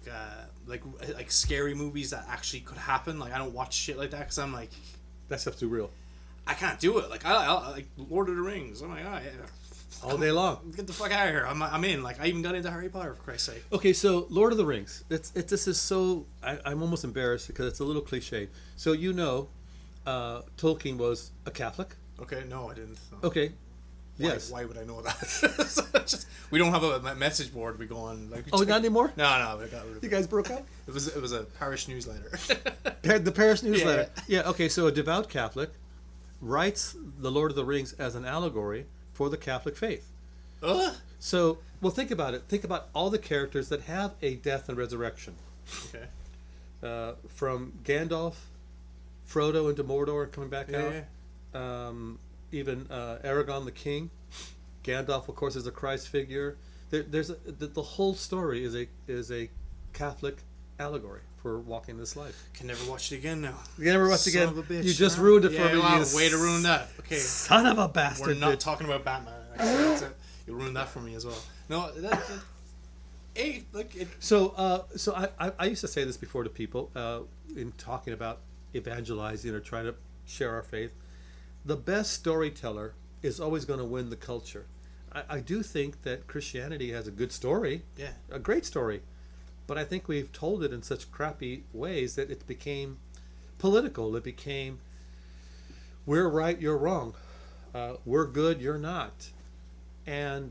scary movies that actually could happen. Like, I don't watch shit like that because I'm like, that stuff's too real. I can't do it. Like, I like Lord of the Rings. I'm like, all day long. Get the fuck out of here. I'm in. Like, I even got into Harry Potter, for Christ's sake. Okay, so Lord of the Rings. This is so. I'm almost embarrassed because it's a little cliche. So Tolkien was a Catholic. Okay, no, I didn't. Okay. Yes. Why would I know that? We don't have a message board we go on. Like, not anymore? No, we got rid of it. You guys broke up? It was a parish newsletter. The parish newsletter. Yeah. Okay. So a devout Catholic writes the Lord of the Rings as an allegory for the Catholic faith. So, well, think about it. Think about all the characters that have a death and resurrection. Okay. From Gandalf, Frodo into Mordor and coming back out. Even Aragorn the king. Gandalf, of course, is a Christ figure. The whole story is a Catholic allegory for walking this life. Can never watch it again now. You never watch it again. Son of a bitch. You just ruined it for me. Wow, way to ruin that. Okay. Son of a bastard. We're not talking about Batman. That's it. You ruined that for me as well. No, So I used to say this before to people in talking about evangelizing or trying to share our faith. The best storyteller is always going to win the culture. I do think that Christianity has a good story, a great story, but I think we've told it in such crappy ways that it became political. It became, we're right, you're wrong, we're good, you're not, and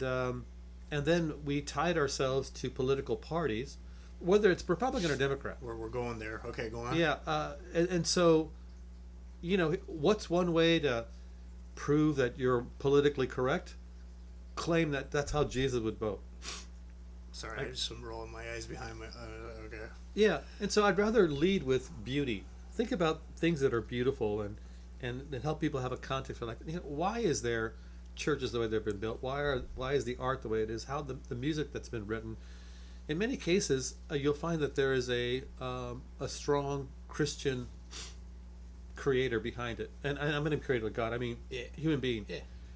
then we tied ourselves to political parties, whether it's Republican or Democrat. We're going there. Okay, go on. Yeah, and so, what's one way to prove that you're politically correct? Claim that that's how Jesus would vote. Sorry, I just am rolling my eyes behind my. Okay. Yeah, and so I'd rather lead with beauty. Think about things that are beautiful and help people have a context for, like, why is there churches the way they've been built? Why is the art the way it is? How the music that's been written? In many cases, you'll find that there is a strong Christian creator behind it, and I'm going to create with God. I mean, human being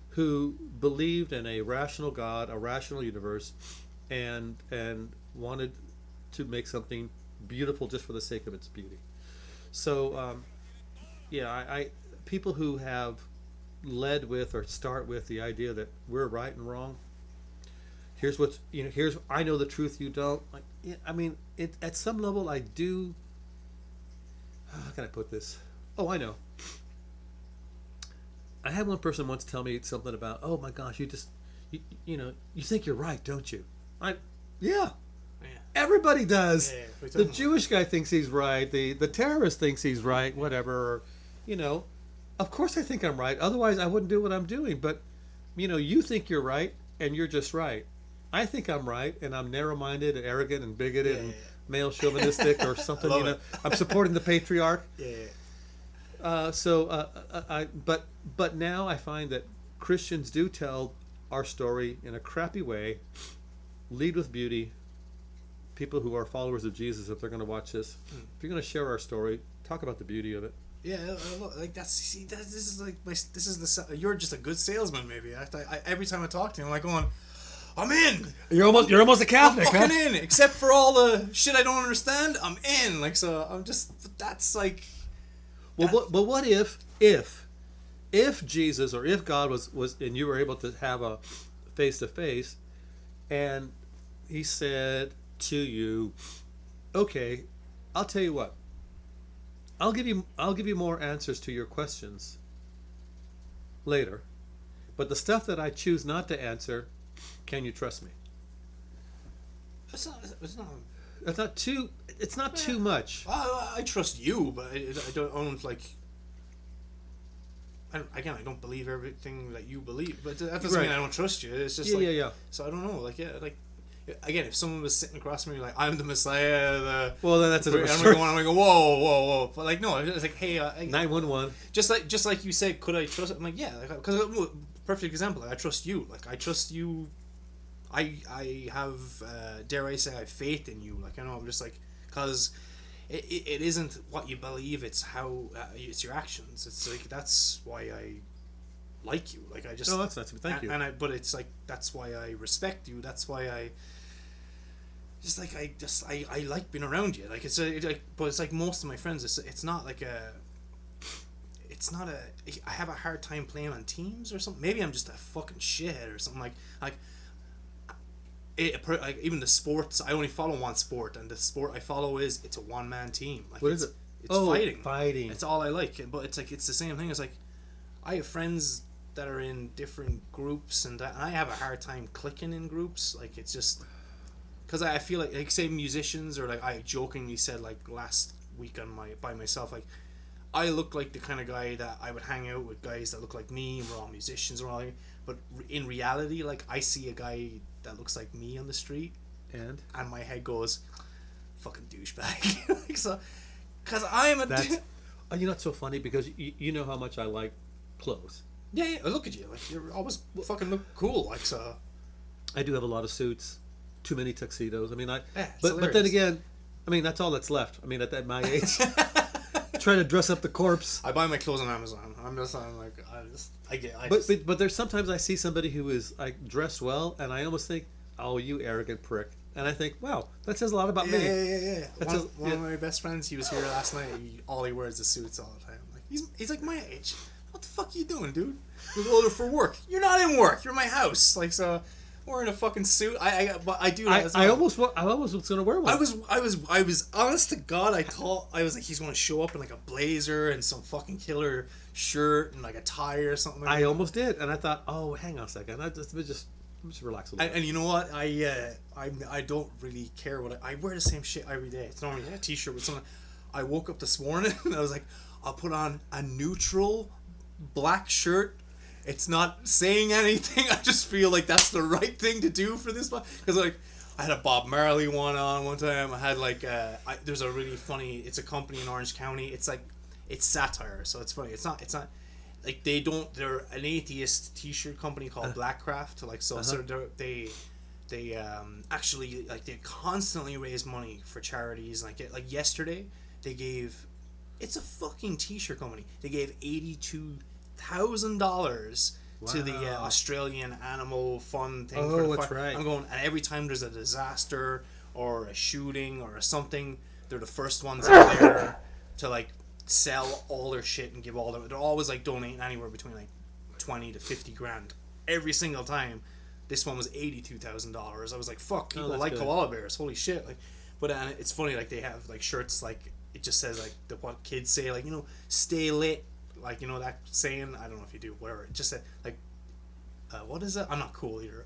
who believed in a rational God, a rational universe, and wanted to make something beautiful just for the sake of its beauty. So, I people who have led with or start with the idea that we're right and wrong. Here's what's here's I know the truth, you don't. Like, I mean, at some level I do. How can I put this? Oh, I know. I had one person once tell me something about, oh my gosh, you think you're right, don't you? Yeah. Everybody does. The Jewish guy thinks he's right. The terrorist thinks he's right. Whatever. Of course I think I'm right. Otherwise I wouldn't do what I'm doing. But you think you're right, and you're just right. I think I'm right, and I'm narrow-minded and arrogant and bigoted and male chauvinistic or something. I'm supporting the patriarch. But now I find that Christians do tell our story in a crappy way, lead with beauty. People who are followers of Jesus, if they're going to watch this, if you're going to share our story, talk about the beauty of it. Yeah, like this is like you're just a good salesman. Maybe every time I talk to him, I'm like going, I'm in. You're almost a Catholic, I'm fucking in. Except for all the shit I don't understand, I'm in. Like, so I'm just, that's like... Well, but what if Jesus or if God was and you were able to have a face-to-face and he said to you, okay, I'll tell you what, I'll give you more answers to your questions later, but the stuff that I choose not to answer, can you trust me? It's not too much. I trust you, but I don't like... I don't believe everything that you believe, but that doesn't mean I don't trust you. It's just yeah. So I don't know, again, if someone was sitting across from me like, I'm the Messiah, well, then that's a different story. I'm going, whoa, but like, no, it's like, hey, 911. Just like you said, could I trust it? I'm like, yeah, because perfect example. Like, I trust you. Like, I trust you. I have, dare I say, I have faith in you. Like, I know, I'm just like, because it isn't what you believe, it's how, it's your actions. It's like, that's why I like you. Like, I just... No, that's nice. Thank you. But it's like, that's why I respect you. That's why I... Just like, I like being around you. Like, but it's like most of my friends, it's not like a... It's not a... I have a hard time playing on teams or something. Maybe I'm just a fucking shithead or something. Like even the sports, I only follow one sport, and the sport I follow it's a one-man team. Like, what is it? It's fighting. Fighting. It's all I like. But it's like, it's the same thing. It's like, I have friends that are in different groups, and I have a hard time clicking in groups. Like, it's just... Because I feel like say musicians, or like I jokingly said like last week by myself, like, I look like the kind of guy that I would hang out with guys that look like me, and we're all musicians and all that. But in reality, like, I see a guy that looks like me on the street, and my head goes, fucking douchebag. Like, so, because I'm you know, it's so funny because you know how much I like clothes. Yeah, look at you. Like, you're always fucking look cool. Like, so. I do have a lot of suits, too many tuxedos. I mean, but then again, I mean, that's all that's left. I mean, at my age, trying to dress up the corpse. I buy my clothes on Amazon. But there's sometimes I see somebody who is like dressed well, and I almost think, oh, you arrogant prick. And I think, wow, that says a lot about me. Yeah. One of my best friends, he was here last night. All he wears is suits all the time. Like, he's like my age. What the fuck are you doing, dude? He was older for work. You're not in work. You're in my house. Like, so, wearing a fucking suit. I almost was gonna wear one. I was honest to God. I was like, he's gonna show up in like a blazer and some fucking killer shirt and like a tie or something. I almost did, and I thought, oh, hang on a second. I'm just relax a little. And you know what? I don't really care what I wear the same shit every day. It's normally a t-shirt with something. I woke up this morning and I was like, I'll put on a neutral black shirt. It's not saying anything. I just feel like that's the right thing to do for this one. Because like, I had a Bob Marley one on one time. I had like, there's a really funny, it's a company in Orange County. It's like, it's satire, so it's funny. It's not like they're an atheist t-shirt company called Blackcraft. Like, so they actually, like, they constantly raise money for charities. Like yesterday they gave, it's a fucking t-shirt company, they gave $82,000 to the Australian Animal Fund thing. Oh, that's right. I'm going, and every time there's a disaster or a shooting or something, they're the first ones out there to like sell all their shit and give all their... They're always like donating anywhere between like 20 to 50 grand every single time. This one was $82,000. I was like, fuck, people like good. Koala bears, holy shit. Like, but it's funny, like, they have like shirts, like, it just says like what kids say, like, you know, stay lit, like, you know that saying, I don't know if you do, whatever, it just said like, what is it? I'm not cool either.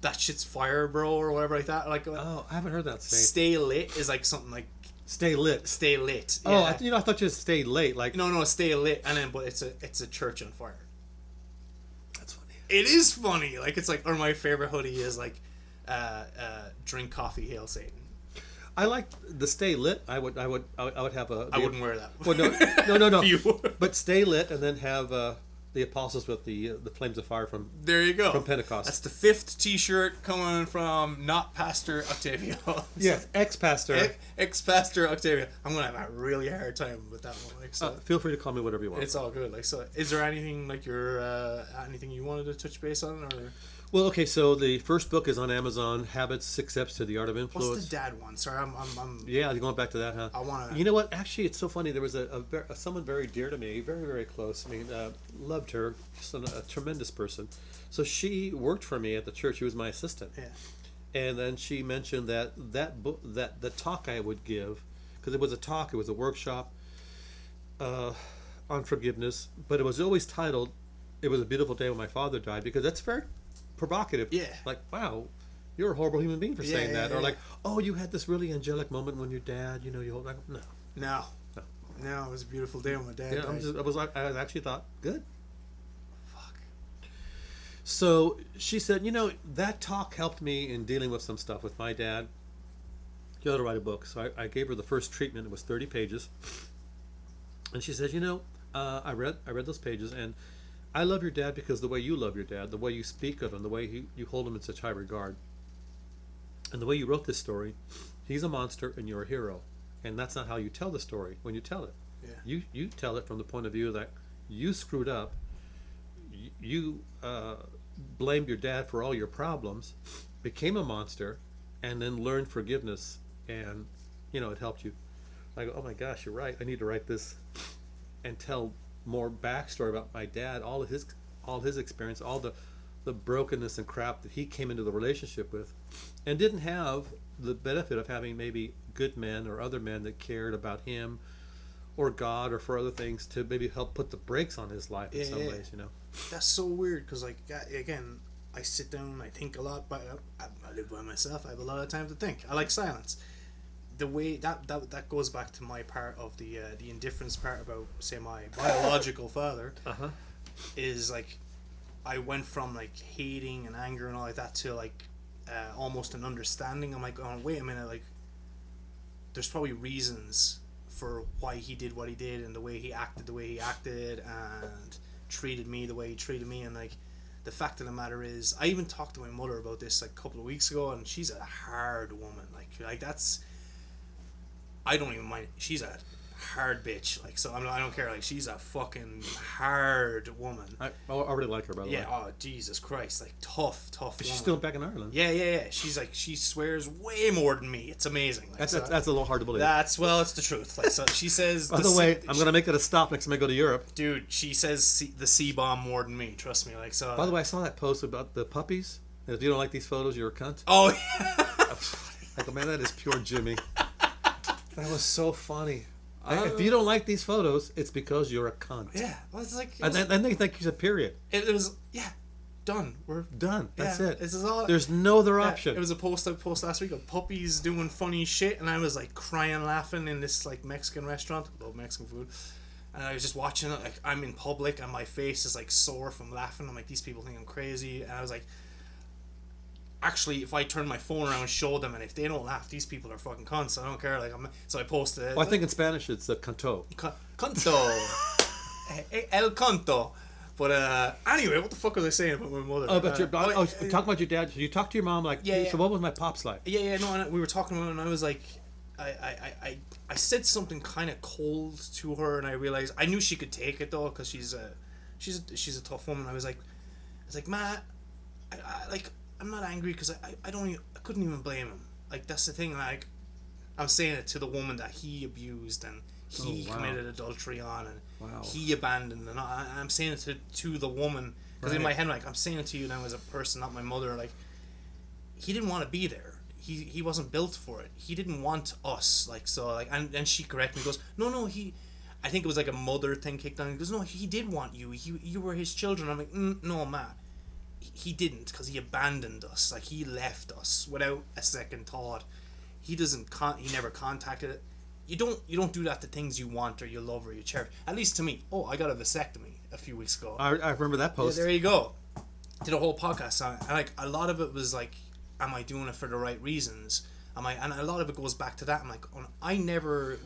That shit's fire, bro, or whatever like that. Like, oh, I haven't heard that saying. Stay lit is like something like stay lit. Stay lit. Yeah. Oh, I thought you just stay late. Like, no, stay lit, and then but it's a church on fire. That's funny. It is funny. Like, it's like, or my favorite hoodie is like, drink coffee, hail Satan. I like the stay lit. I would have a. I wouldn't wear that. Well, no. But stay lit, and then have the apostles with the flames of fire from. There you go. From Pentecost. That's the 5th T-shirt coming from not Pastor Octavio. Yes, ex-pastor. Ex-pastor Octavio. I'm gonna have a really hard time with that one. Like, so feel free to call me whatever you want. It's all good. Like, so, is there anything like anything you wanted to touch base on, or? Well, okay, so the first book is on Amazon, Habits, 6 Steps to the Art of Influence. What's the dad one? Sorry, I'm Yeah, going back to that, huh? I want to... You know what? Actually, it's so funny. There was someone very dear to me, very, very close. I mean, loved her, just a tremendous person. So she worked for me at the church. She was my assistant. Yeah. And then she mentioned that book, that the talk I would give, because it was a talk, it was a workshop on forgiveness, but it was always titled, "It was a beautiful day when my father died," because that's very provocative. Yeah. Like, wow, you're a horrible human being for saying that. Yeah. Or like, oh, you had this really angelic moment when your dad, you hold like, No, it was a beautiful day when my dad died. I actually thought, good. Fuck. So she said, that talk helped me in dealing with some stuff with my dad. You ought to write a book. So I gave her the first treatment. It was 30 pages. And she says, I read those pages, and I love your dad because the way you love your dad, the way you speak of him, the way you hold him in such high regard, and the way you wrote this story, he's a monster and you're a hero. And that's not how you tell the story when you tell it. Yeah. You tell it from the point of view that you screwed up, you blamed your dad for all your problems, became a monster, and then learned forgiveness, and it helped you. I go, oh my gosh, you're right. I need to write this and tell more backstory about my dad, all his experience, all the brokenness and crap that he came into the relationship with, and didn't have the benefit of having maybe good men or other men that cared about him or God or for other things to maybe help put the brakes on his life in some ways. That's so weird because, like, again, I sit down and I think a lot, but I live by myself. I have a lot of time to think. I like silence. The way that goes back to my part of the indifference part about, say, my biological father, is like I went from like hating and anger and all like that to like almost an understanding. I'm like, oh wait a minute, like there's probably reasons for why he did what he did and the way he acted and treated me the way he treated me. And like the fact of the matter is, I even talked to my mother about this like a couple of weeks ago, and she's a hard woman. Like that's, I don't even mind. She's a hard bitch. Like, so I don't care. Like, she's a fucking hard woman. I already like her, by the way. Yeah. Oh, Jesus Christ. Like, tough But woman. she's still back in Ireland. Yeah. She's like, she swears way more than me. It's amazing. Like, that's a little hard to believe. It's the truth. Like, so she says. By the way, I'm gonna make it a stop next time I go to Europe. Dude, she says the C-bomb more than me. Trust me. Like, so. By the way, I saw that post about the puppies. And if you don't like these photos, you're a cunt. Oh, yeah. Like, man, that is pure Jimmy. That was so funny. If you don't like these photos, it's because you're a cunt. Yeah. Well, it's like... And they think you said period. It was... Yeah. Done. We're... Done. That's it. This is all... There's no other option. It was a post I posted last week of puppies doing funny shit, and I was like crying laughing in this like Mexican restaurant. I love Mexican food. And I was just watching it. Like, I'm in public and my face is like sore from laughing. I'm like, these people think I'm crazy. And I was like... Actually, if I turn my phone around and show them, and if they don't laugh, these people are fucking cunts. So I don't care. Like, so I posted it. Well, I think in Spanish it's a canto. Canto. El canto. But anyway, what the fuck was I saying about my mother? Talking about your dad. You talked to your mom like, yeah. So what was my pops like? Yeah. No, and we were talking about it, and I was like, I said something kind of cold to her, and I realized I knew she could take it though, because she's a tough woman. I was like, Ma, I'm not angry because I couldn't even blame him. Like, that's the thing. Like, I'm saying it to the woman that he abused and he committed adultery on, and he abandoned, and I'm saying it to the woman, because in my head, like, I'm saying it to you now as a person, not my mother. Like, he didn't want to be there. He wasn't built for it. He didn't want us. Like, so, like, and she corrected me, goes, no, I think it was like a mother thing kicked on. He goes, no, he did want you. You were his children. I'm like, no, Matt. He didn't, because he abandoned us. Like, he left us without a second thought. He never contacted it. You don't do that to things you want or you love or you cherish. At least to me. Oh, I got a vasectomy a few weeks ago. I remember that post. Yeah, there you go. Did a whole podcast on it. And like, a lot of it was like, am I doing it for the right reasons? And a lot of it goes back to that. I'm like,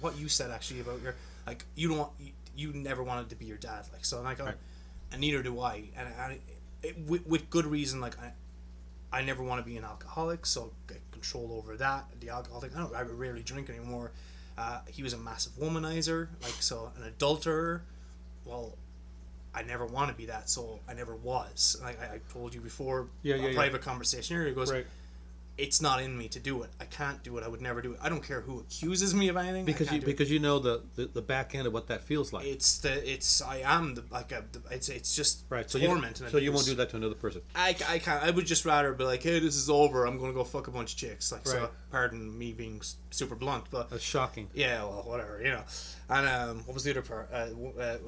what you said actually about your, like, you never wanted to be your dad. Like, so I'm like, and neither do I. And with good reason. Like, I never want to be an alcoholic, so get control over that. The alcohol thing, I rarely drink anymore. He was a massive womanizer, like, so an adulterer. Well, I never want to be that, so I never was. Like I told you before, Yeah, private conversation here, he goes, right. it's not in me to do it. I can't do it. I would never do it. I don't care who accuses me of anything. Because you know the back end of what that feels like. I am the like a it's just right. So torment. So you won't do that to another person. I can't. I would just rather be like, hey, this is over. I'm gonna go fuck a bunch of chicks. Like, right. so pardon me being super blunt, but that's shocking. Yeah, well, whatever, you know. And what was the other part?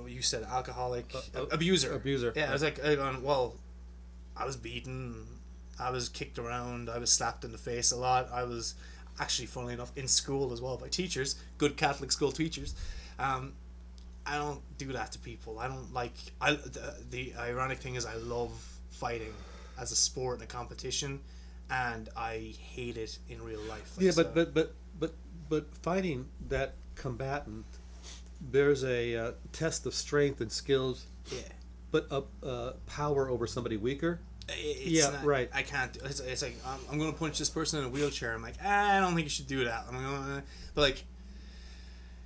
You said alcoholic, abuser. Yeah, I was like, well, I was beaten. I was kicked around. I was slapped in the face a lot. I was actually, funnily enough, in school as well by teachers, good Catholic school teachers. I don't do that to people. I don't like. The ironic thing is, I love fighting as a sport and a competition, and I hate it in real life. Like, yeah, but fighting that combatant, there's a test of strength and skills. Yeah. But power over somebody weaker. Right. I can't. It's like I'm going to punch this person in a wheelchair. I'm like, I don't think you should do that. But like,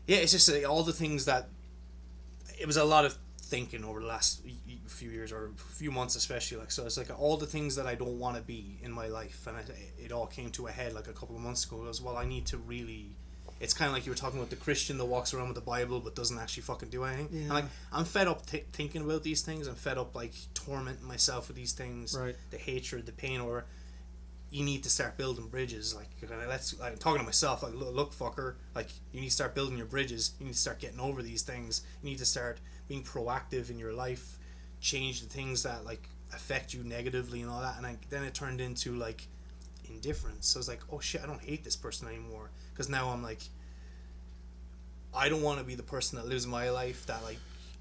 yeah, it's just like all the things that. It was a lot of thinking over the last few years or few months, especially. Like, so it's like all the things that I don't want to be in my life, and it all came to a head like a couple of months ago. It was, well, I need to really. It's kind of like you were talking about the Christian that walks around with the Bible but doesn't actually fucking do anything. Yeah. And like, I'm fed up thinking about these things. I'm fed up like tormenting myself with these things. Right. The hatred, the pain, or you need to start building bridges. Like, I'm talking to myself. Like, look, fucker. Like, you need to start building your bridges. You need to start getting over these things. You need to start being proactive in your life. Change the things that like affect you negatively and all that. And then it turned into like indifference. So I was like, oh shit, I don't hate this person anymore. Because now I'm like, I don't want to be the person that lives my life that like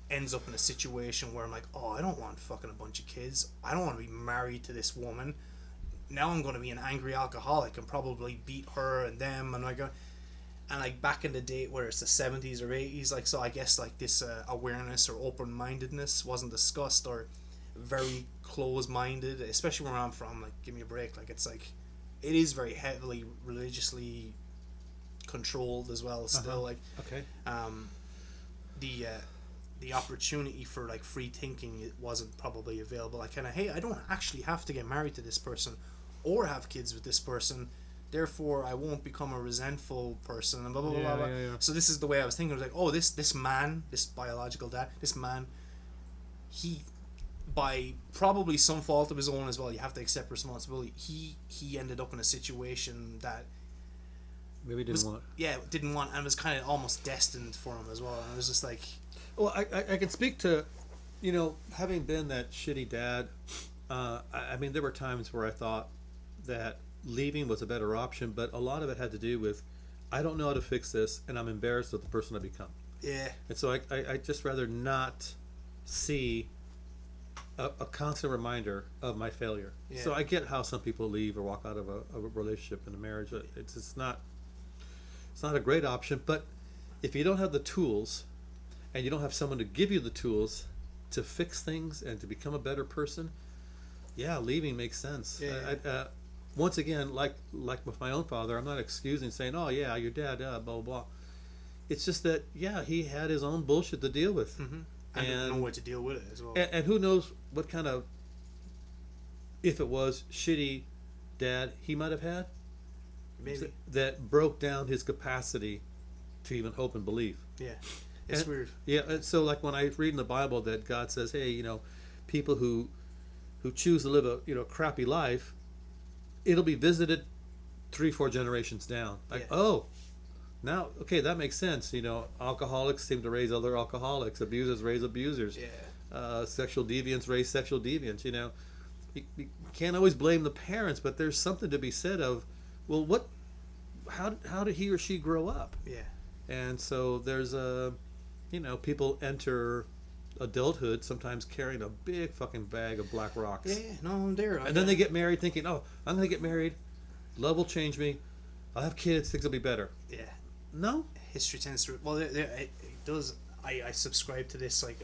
ends up in a situation where I'm like, oh, I don't want fucking a bunch of kids. I don't want to be married to this woman. Now I'm going to be an angry alcoholic and probably beat her and them. And like back in the day where it's the 70s or 80s, like, so I guess like this awareness or open-mindedness wasn't discussed, or very close-minded, especially where I'm from. Like, give me a break. Like, it's like, it is very heavily religiously controlled as well still. Like, okay. The opportunity for like free thinking, it wasn't probably available. Like, kind of, hey, I don't actually have to get married to this person or have kids with this person, therefore I won't become a resentful person, and blah blah blah blah. Yeah. So this is the way I was thinking. I was like, oh, this man, this biological dad, this man, he, by probably some fault of his own as well, you have to accept responsibility, he ended up in a situation that maybe didn't want, and was kind of almost destined for him as well. And it was just like, well, I can speak to, you know, having been that shitty dad. I mean, there were times where I thought that leaving was a better option, but a lot of it had to do with, I don't know how to fix this, and I'm embarrassed of the person I become. Yeah. And so I just rather not see a constant reminder of my failure. Yeah. So I get how some people leave or walk out of a relationship and a marriage. It's not a great option, but if you don't have the tools and you don't have someone to give you the tools to fix things and to become a better person, yeah, leaving makes sense. Yeah. Once again, like with my own father, I'm not excusing, saying, oh yeah, your dad, blah blah blah. It's just that, yeah, he had his own bullshit to deal with. Mm-hmm. And didn't know what to deal with it as well. And who knows what kind of, if it was shitty dad he might have had, maybe, that broke down his capacity to even hope and believe. Yeah, it's weird. Yeah, and so like when I read in the Bible that God says, hey, you know, people who choose to live a crappy life, it'll be visited 3-4 generations down. Like, oh, now, okay, that makes sense. You know, alcoholics seem to raise other alcoholics. Abusers raise abusers. Yeah. Sexual deviants raise sexual deviants. You know, you can't always blame the parents, but there's something to be said of, well, how did he or she grow up? Yeah. And so there's people enter adulthood sometimes carrying a big fucking bag of black rocks. Yeah, no, I'm there. And then they get married thinking, oh, I'm going to get married. Love will change me. I'll have kids. Things will be better. Yeah. No? History tends to... Well, it does... I subscribe to this, like,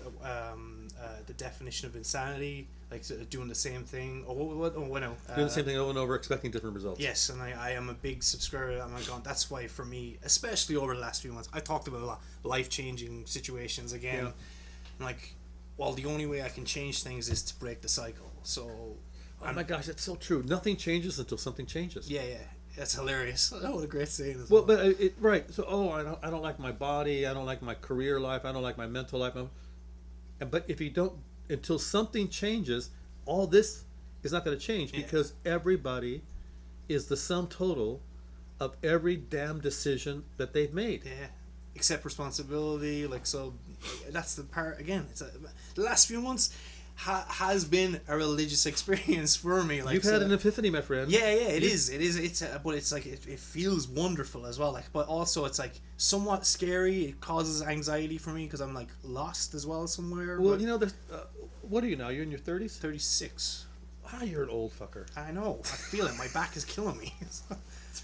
the definition of insanity, like doing the same thing. Doing the same thing over and over, expecting different results. Yes, and I am a big subscriber. I'm like, that's why, for me, especially over the last few months, I talked about a lot life-changing situations again. Yeah. I'm like, well, the only way I can change things is to break the cycle. So, oh my gosh, that's so true. Nothing changes until something changes. Yeah, that's hilarious. Oh, what a great saying. Well, but right. So, I don't like my body. I don't like my career life. I don't like my mental life. But if you don't, until something changes, all this is not going to change because everybody is the sum total of every damn decision that they've made. Yeah. Accept responsibility, so that's the part again. The last few months has been a religious experience for me. You've had an epiphany, my friend. Yeah, it is. But it's like it feels wonderful as well. But also it's like somewhat scary. It causes anxiety for me because I'm like lost as well somewhere. Well, what are you now? You're in your 30s? 36. Ah, you're an old fucker. I know. I feel it. My back is killing me. That's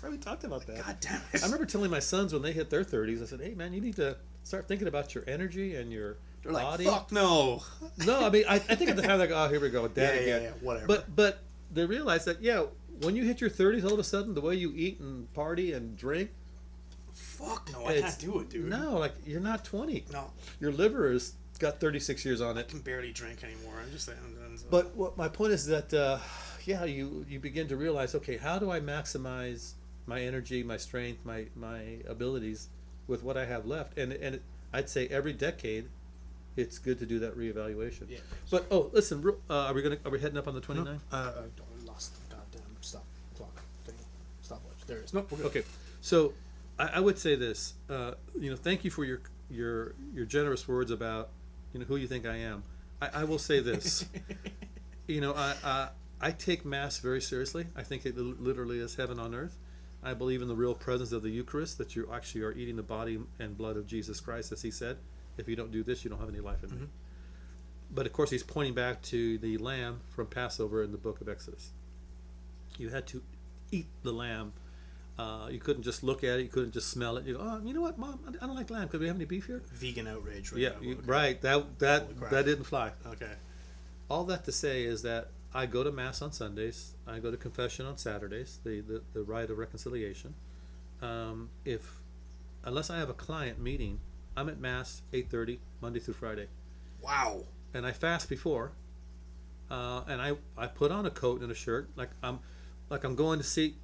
why we talked about that. God damn it. I remember telling my sons when they hit their 30s, I said, hey, man, you need to start thinking about your energy and your They're body. Like, fuck no. No, I mean, I think at the time, like, oh, here we go, Dad again. Yeah, whatever. But they realize that, when you hit your 30s, all of a sudden, the way you eat and party and drink. Fuck no, I can't do it, dude. No, you're not 20. No. Your liver has got 36 years on it. I can barely drink anymore. I'm just saying. But what my point is that, you begin to realize, okay, how do I maximize my energy, my strength, my abilities with what I have left? And I'd say every decade, it's good to do that reevaluation. Yeah. But listen, are we heading up on the 29th? No, I lost the goddamn stop clock thing. Stopwatch. There it is. Nope. Okay. So I would say this. Thank you for your generous words about who you think I am. I will say this. I take Mass very seriously. I think it literally is heaven on earth. I believe in the real presence of the Eucharist, that you actually are eating the body and blood of Jesus Christ, as he said. If you don't do this, you don't have any life in me. But of course, he's pointing back to the lamb from Passover in the book of Exodus. You had to eat the lamb. You couldn't just look at it. You couldn't just smell it. You go, oh, you know what, Mom? I don't like lamb. Could we have any beef here? Vegan outrage. Right now. Right. That didn't fly. Okay. All that to say is that I go to Mass on Sundays. I go to confession on Saturdays, the rite of reconciliation. Unless I have a client meeting, I'm at Mass 8:30 Monday through Friday. Wow. And I fast before, and I put on a coat and a shirt like I'm going to see.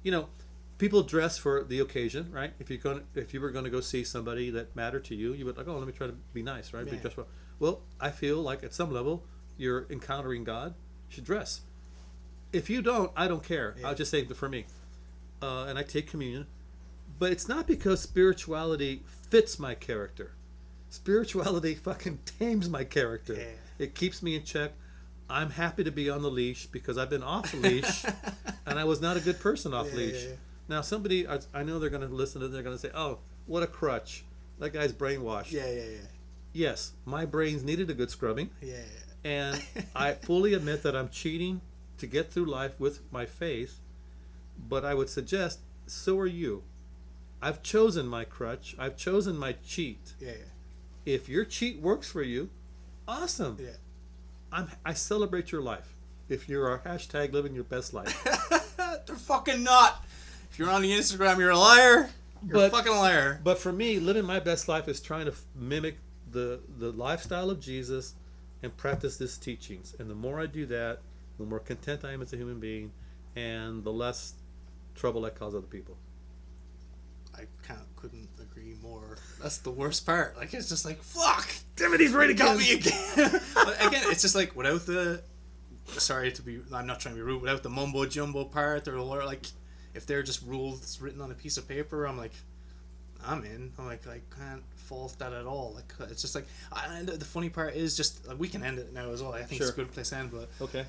People dress for the occasion, right? If you were going to go see somebody that mattered to you, you would let me try to be nice, right? Yeah. Be dressed well. Well, I feel like at some level you're encountering God. You should dress. If you don't, I don't care. Yeah. I'll just say for me, and I take communion, but it's not because spirituality fits my character. Spirituality fucking tames my character. Yeah. It keeps me in check. I'm happy to be on the leash because I've been off the leash, and I was not a good person off leash. Yeah. Now somebody, I know they're going to listen to it. They're going to say, "Oh, what a crutch! That guy's brainwashed." Yeah. Yes, my brains needed a good scrubbing. Yeah. And I fully admit that I'm cheating to get through life with my faith, but I would suggest so are you. I've chosen my crutch. I've chosen my cheat. Yeah. If your cheat works for you, awesome. Yeah. I celebrate your life. If you're our hashtag living your best life. They're fucking not. If you're on the Instagram, you're a liar. You're a fucking liar. But for me, living my best life is trying to mimic the lifestyle of Jesus and practice his teachings. And the more I do that, the more content I am as a human being, and the less trouble I cause other people. I couldn't agree more. That's the worst part. It's just like, fuck! Damn it, he's right again! Got me again! But again, it's just like, without the... I'm not trying to be rude. Without the mumbo-jumbo part, or if they're just rules written on a piece of paper, I'm like, I'm in. I'm like, I can't fault that at all. It's just like... And the funny part is just... we can end it now as well. I think it's a good place to end, but... Okay.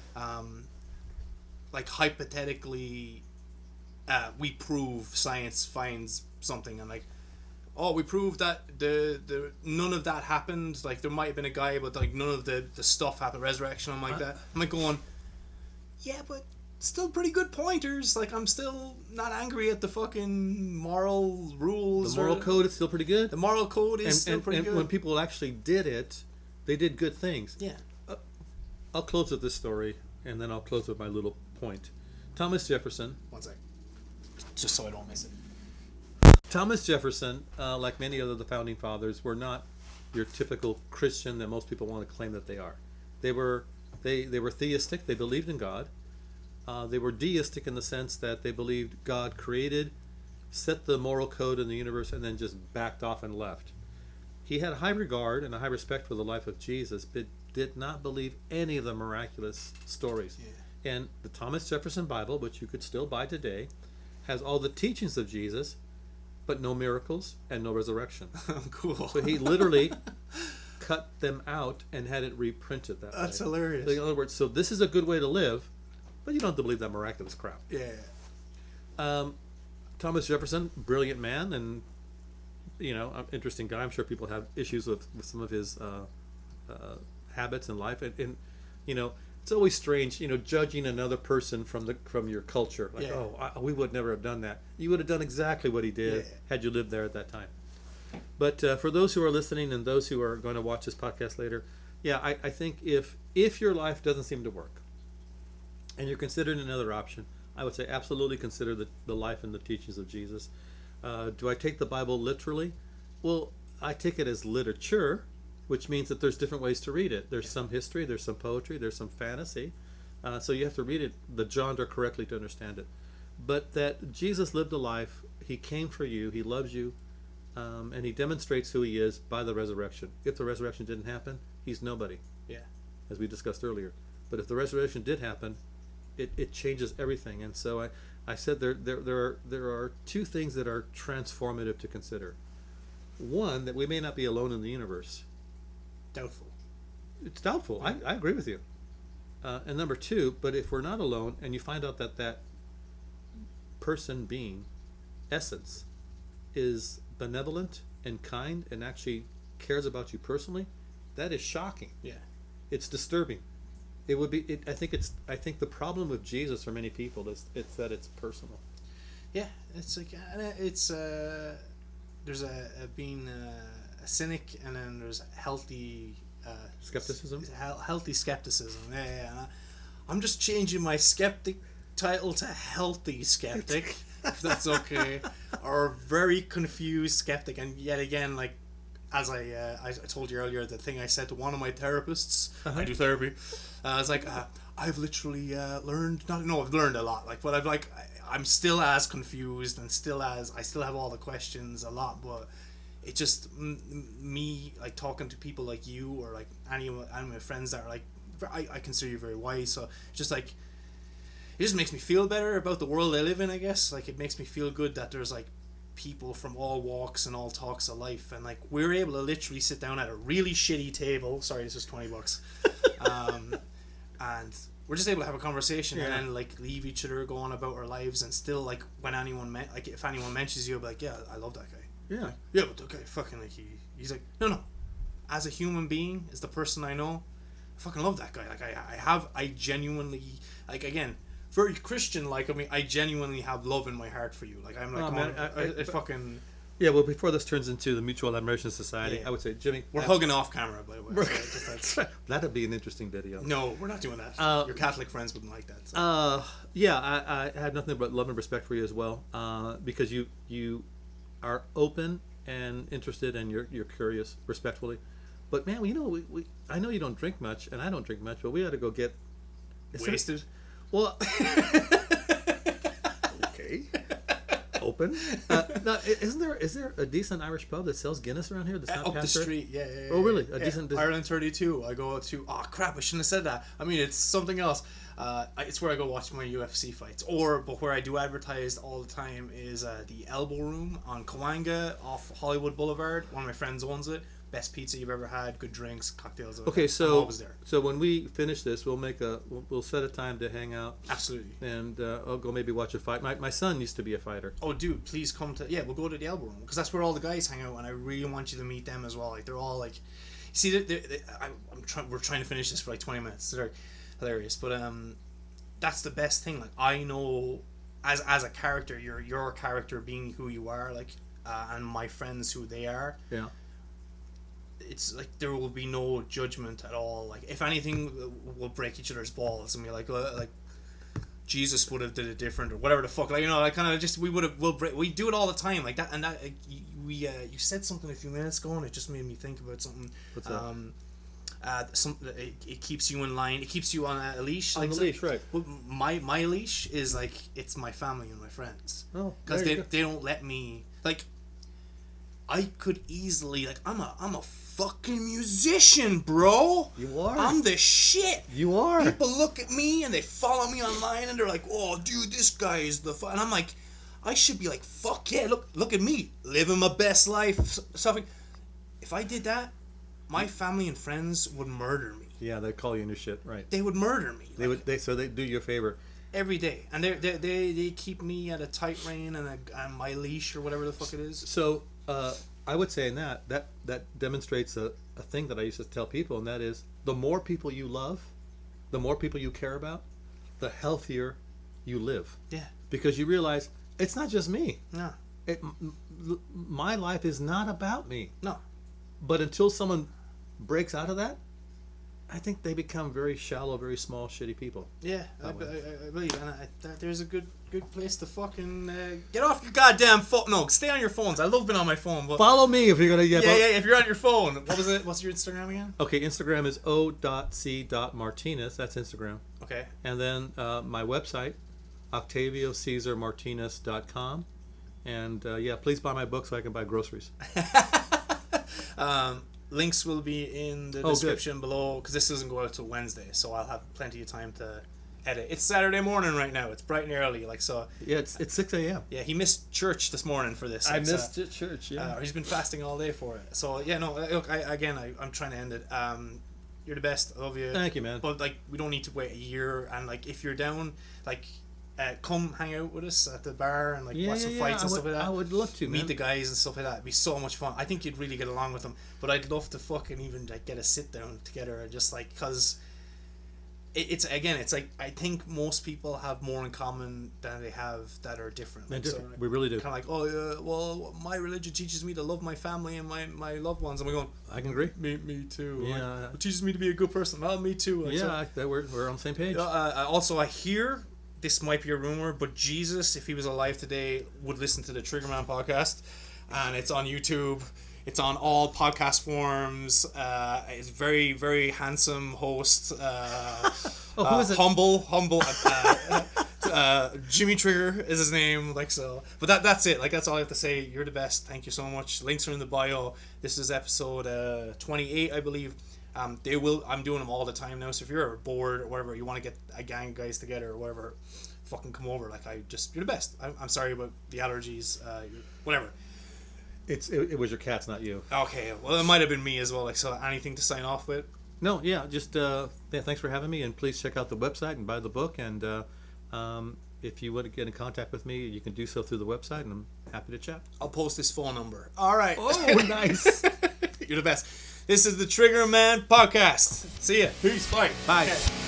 Hypothetically... we prove science finds something and we proved that the none of that happened. There might have been a guy, but none of the stuff happened, resurrection. I'm like that. I'm going, yeah, but still pretty good pointers. I'm still not angry at the fucking moral rules. The moral code is still pretty good. The moral code is still pretty good. And when people actually did it, they did good things. Yeah. I'll close with this story, and then I'll close with my little point. Thomas Jefferson. One sec. Just so I don't miss it. Thomas Jefferson, like many of the founding fathers, were not your typical Christian that most people want to claim that they are. They were theistic. They believed in God. They were deistic in the sense that they believed God created, set the moral code in the universe, and then just backed off and left. He had a high regard and a high respect for the life of Jesus, but did not believe any of the miraculous stories. Yeah. And the Thomas Jefferson Bible, which you could still buy today, has all the teachings of Jesus, but no miracles and no resurrection. Cool. So he literally cut them out and had it reprinted that way. That's hilarious. So in other words, so this is a good way to live, but you don't have to believe that miraculous crap. Yeah. Thomas Jefferson, brilliant man, and interesting guy. I'm sure people have issues with some of his habits in life, and it's always strange, judging another person from your culture. Like, we would never have done that. You would have done exactly what he did had you lived there at that time. But for those who are listening and those who are going to watch this podcast later, I think if your life doesn't seem to work, and you're considering another option, I would say absolutely consider the life and the teachings of Jesus. Do I take the Bible literally? Well, I take it as literature, which means that there's different ways to read it. There's some history, there's some poetry, there's some fantasy. So you have to read it, the genre correctly to understand it. But that Jesus lived a life, he came for you, he loves you, and he demonstrates who he is by the resurrection. If the resurrection didn't happen, he's nobody. Yeah. As we discussed earlier. But if the resurrection did happen, it changes everything. And so I said there are two things that are transformative to consider. One, that we may not be alone in the universe. Doubtful. It's doubtful. I agree with you. And number two, but if we're not alone and you find out that person, being, essence, is benevolent and kind and actually cares about you personally, that is shocking. Yeah. It's disturbing. It would be. I think the problem with Jesus for many people is that it's personal. Yeah, it's like there's being a cynic, and then there's healthy skepticism. Healthy skepticism. Yeah. I'm just changing my skeptic title to healthy skeptic, if that's okay, or very confused skeptic. And yet again, like as I told you earlier, the thing I said to one of my therapists, I do therapy. I was like, I've literally learned. I've learned a lot. Like, but I'm still as confused and I still have all the questions a lot. But it just me like talking to people like you or like any of my friends that are like, I consider you very wise. So just like, it just makes me feel better about the world I live in. I guess like it makes me feel good that there's like people from all walks and all talks of life, and like we're able to literally sit down at a really shitty table. Sorry, this is $20. And we're just able to have a conversation and then like leave each other, go on about our lives, and still like when anyone if anyone mentions you, I'll be like, yeah, I love that guy. Yeah, like, yeah, but okay, fucking like he's like no. As a human being, as the person I know, I fucking love that guy. Like I genuinely, like, again, very Christian like of me, I genuinely have love in my heart for you. Like I'm like, I fucking. Yeah, well, before this turns into the Mutual Admiration Society, I would say, Jimmy... We're hugging off camera, by the way. So that'd be an interesting video. No, we're not doing that. Your Catholic friends wouldn't like that. So. I had nothing but love and respect for you as well, because you are open and interested, and you're curious, respectfully. But, man, I know you don't drink much, and I don't drink much, but we ought to go get... Wasted? Well... Okay. Open. Now, is there a decent Irish pub that sells Guinness around here? That's not up the Pastor? street. Yeah. Oh, really? Decent. Ireland 32. I go to. Oh crap! I shouldn't have said that. I mean, it's something else. It's where I go watch my UFC fights. But where I do advertise all the time is the Elbow Room on Coanga off Hollywood Boulevard. One of my friends owns it. Best pizza you've ever had. Good drinks, cocktails. Okay, so I'm always there. So when we finish this, we'll set a time to hang out. Absolutely. And I'll go maybe watch a fight. My son used to be a fighder. Oh, dude, please come to. Yeah, we'll go to the Elbow Room because that's where all the guys hang out, and I really want you to meet them as well. Like they're all like, see, we're trying to finish this for like 20 minutes. They're hilarious, but that's the best thing. Like I know, as a character, your character being who you are, like, and my friends who they are. Yeah. It's like there will be no judgment at all. Like if anything, we'll break each other's balls and be like Jesus would have did it different or whatever the fuck. Like like kind of just we do it all the time like that. And that you said something a few minutes ago and it just made me think about something. What's that? It keeps you in line. It keeps you on a leash. On the leash, right? Well, my leash is like it's my family and my friends. Oh, because they don't let me like. I could easily like I'm a fucking musician, bro. You are. I'm the shit. You are. People look at me and they follow me online and they're like, "Oh, dude, this guy is the fun." And I'm like, I should be like, "Fuck yeah, look at me, living my best life." Something. If I did that, my family and friends would murder me. Yeah, they'd call you into shit, right? They would murder me. So they do you a favor every day, and they keep me at a tight rein and my leash or whatever the fuck it is. So. I would say in that demonstrates a thing that I used to tell people, and that is the more people you love, the more people you care about, the healthier you live. Yeah. Because you realize it's not just me. No. My life is not about me. No. But until someone breaks out of that, I think they become very shallow, very small, shitty people. Yeah, I believe, and there's a good place to fucking get off your goddamn phone. No, stay on your phones. I love being on my phone. But follow me if you're gonna get. Yeah. If you're on your phone, what was it? What's your Instagram again? Okay, Instagram is o.c.martinez. That's Instagram. Okay. And then my website, OctavioCesarMartinez.com, and please buy my book so I can buy groceries. Links will be in the description below because this doesn't go out till Wednesday, so I'll have plenty of time to edit. It's Saturday morning right now. It's bright and early, like so. Yeah, it's 6 a.m. Yeah, he missed church this morning for this. I missed church. Yeah, he's been fasting all day for it. So yeah, no. Look, I'm trying to end it. You're the best. I love you. Thank you, man. But like, we don't need to wait a year. And like, if you're down, like. Come hang out with us at the bar and like watch some fights and stuff like that. I would love to, man. Meet the guys and stuff like that. It'd be so much fun. I think you'd really get along with them. But I'd love to fucking even like get a sit down together and just like because it's like I think most people have more in common than they have that are different. Like, different. So, like, we really do. Kind of like well my religion teaches me to love my family and my loved ones. And we're going. I can agree. Me too. Yeah. Like, it teaches me to be a good person. Well, me too. Like, we're on the same page. Also, I hear. This might be a rumor, but Jesus, if he was alive today, would listen to the Triggerman Podcast, and it's on YouTube. It's on all podcast forums. It's very, very handsome host. Who is it? Humble. Jimmy Trigger is his name. Like so, but that's it. Like that's all I have to say. You're the best. Thank you so much. Links are in the bio. This is episode 28, I believe. I'm doing them all the time now. So if you're bored or whatever, you want to get a gang of guys together or whatever, fucking come over. Like you're the best. I'm sorry about the allergies. Whatever. It was your cats, not you. Okay. Well, it might have been me as well. Like so, anything to sign off with? No. Yeah. Just thanks for having me, and please check out the website and buy the book. And if you want to get in contact with me, you can do so through the website, and I'm happy to chat. I'll post his phone number. All right. Oh, nice. You're the best. This is the Triggerman Podcast. See ya. Peace. Bye. Okay.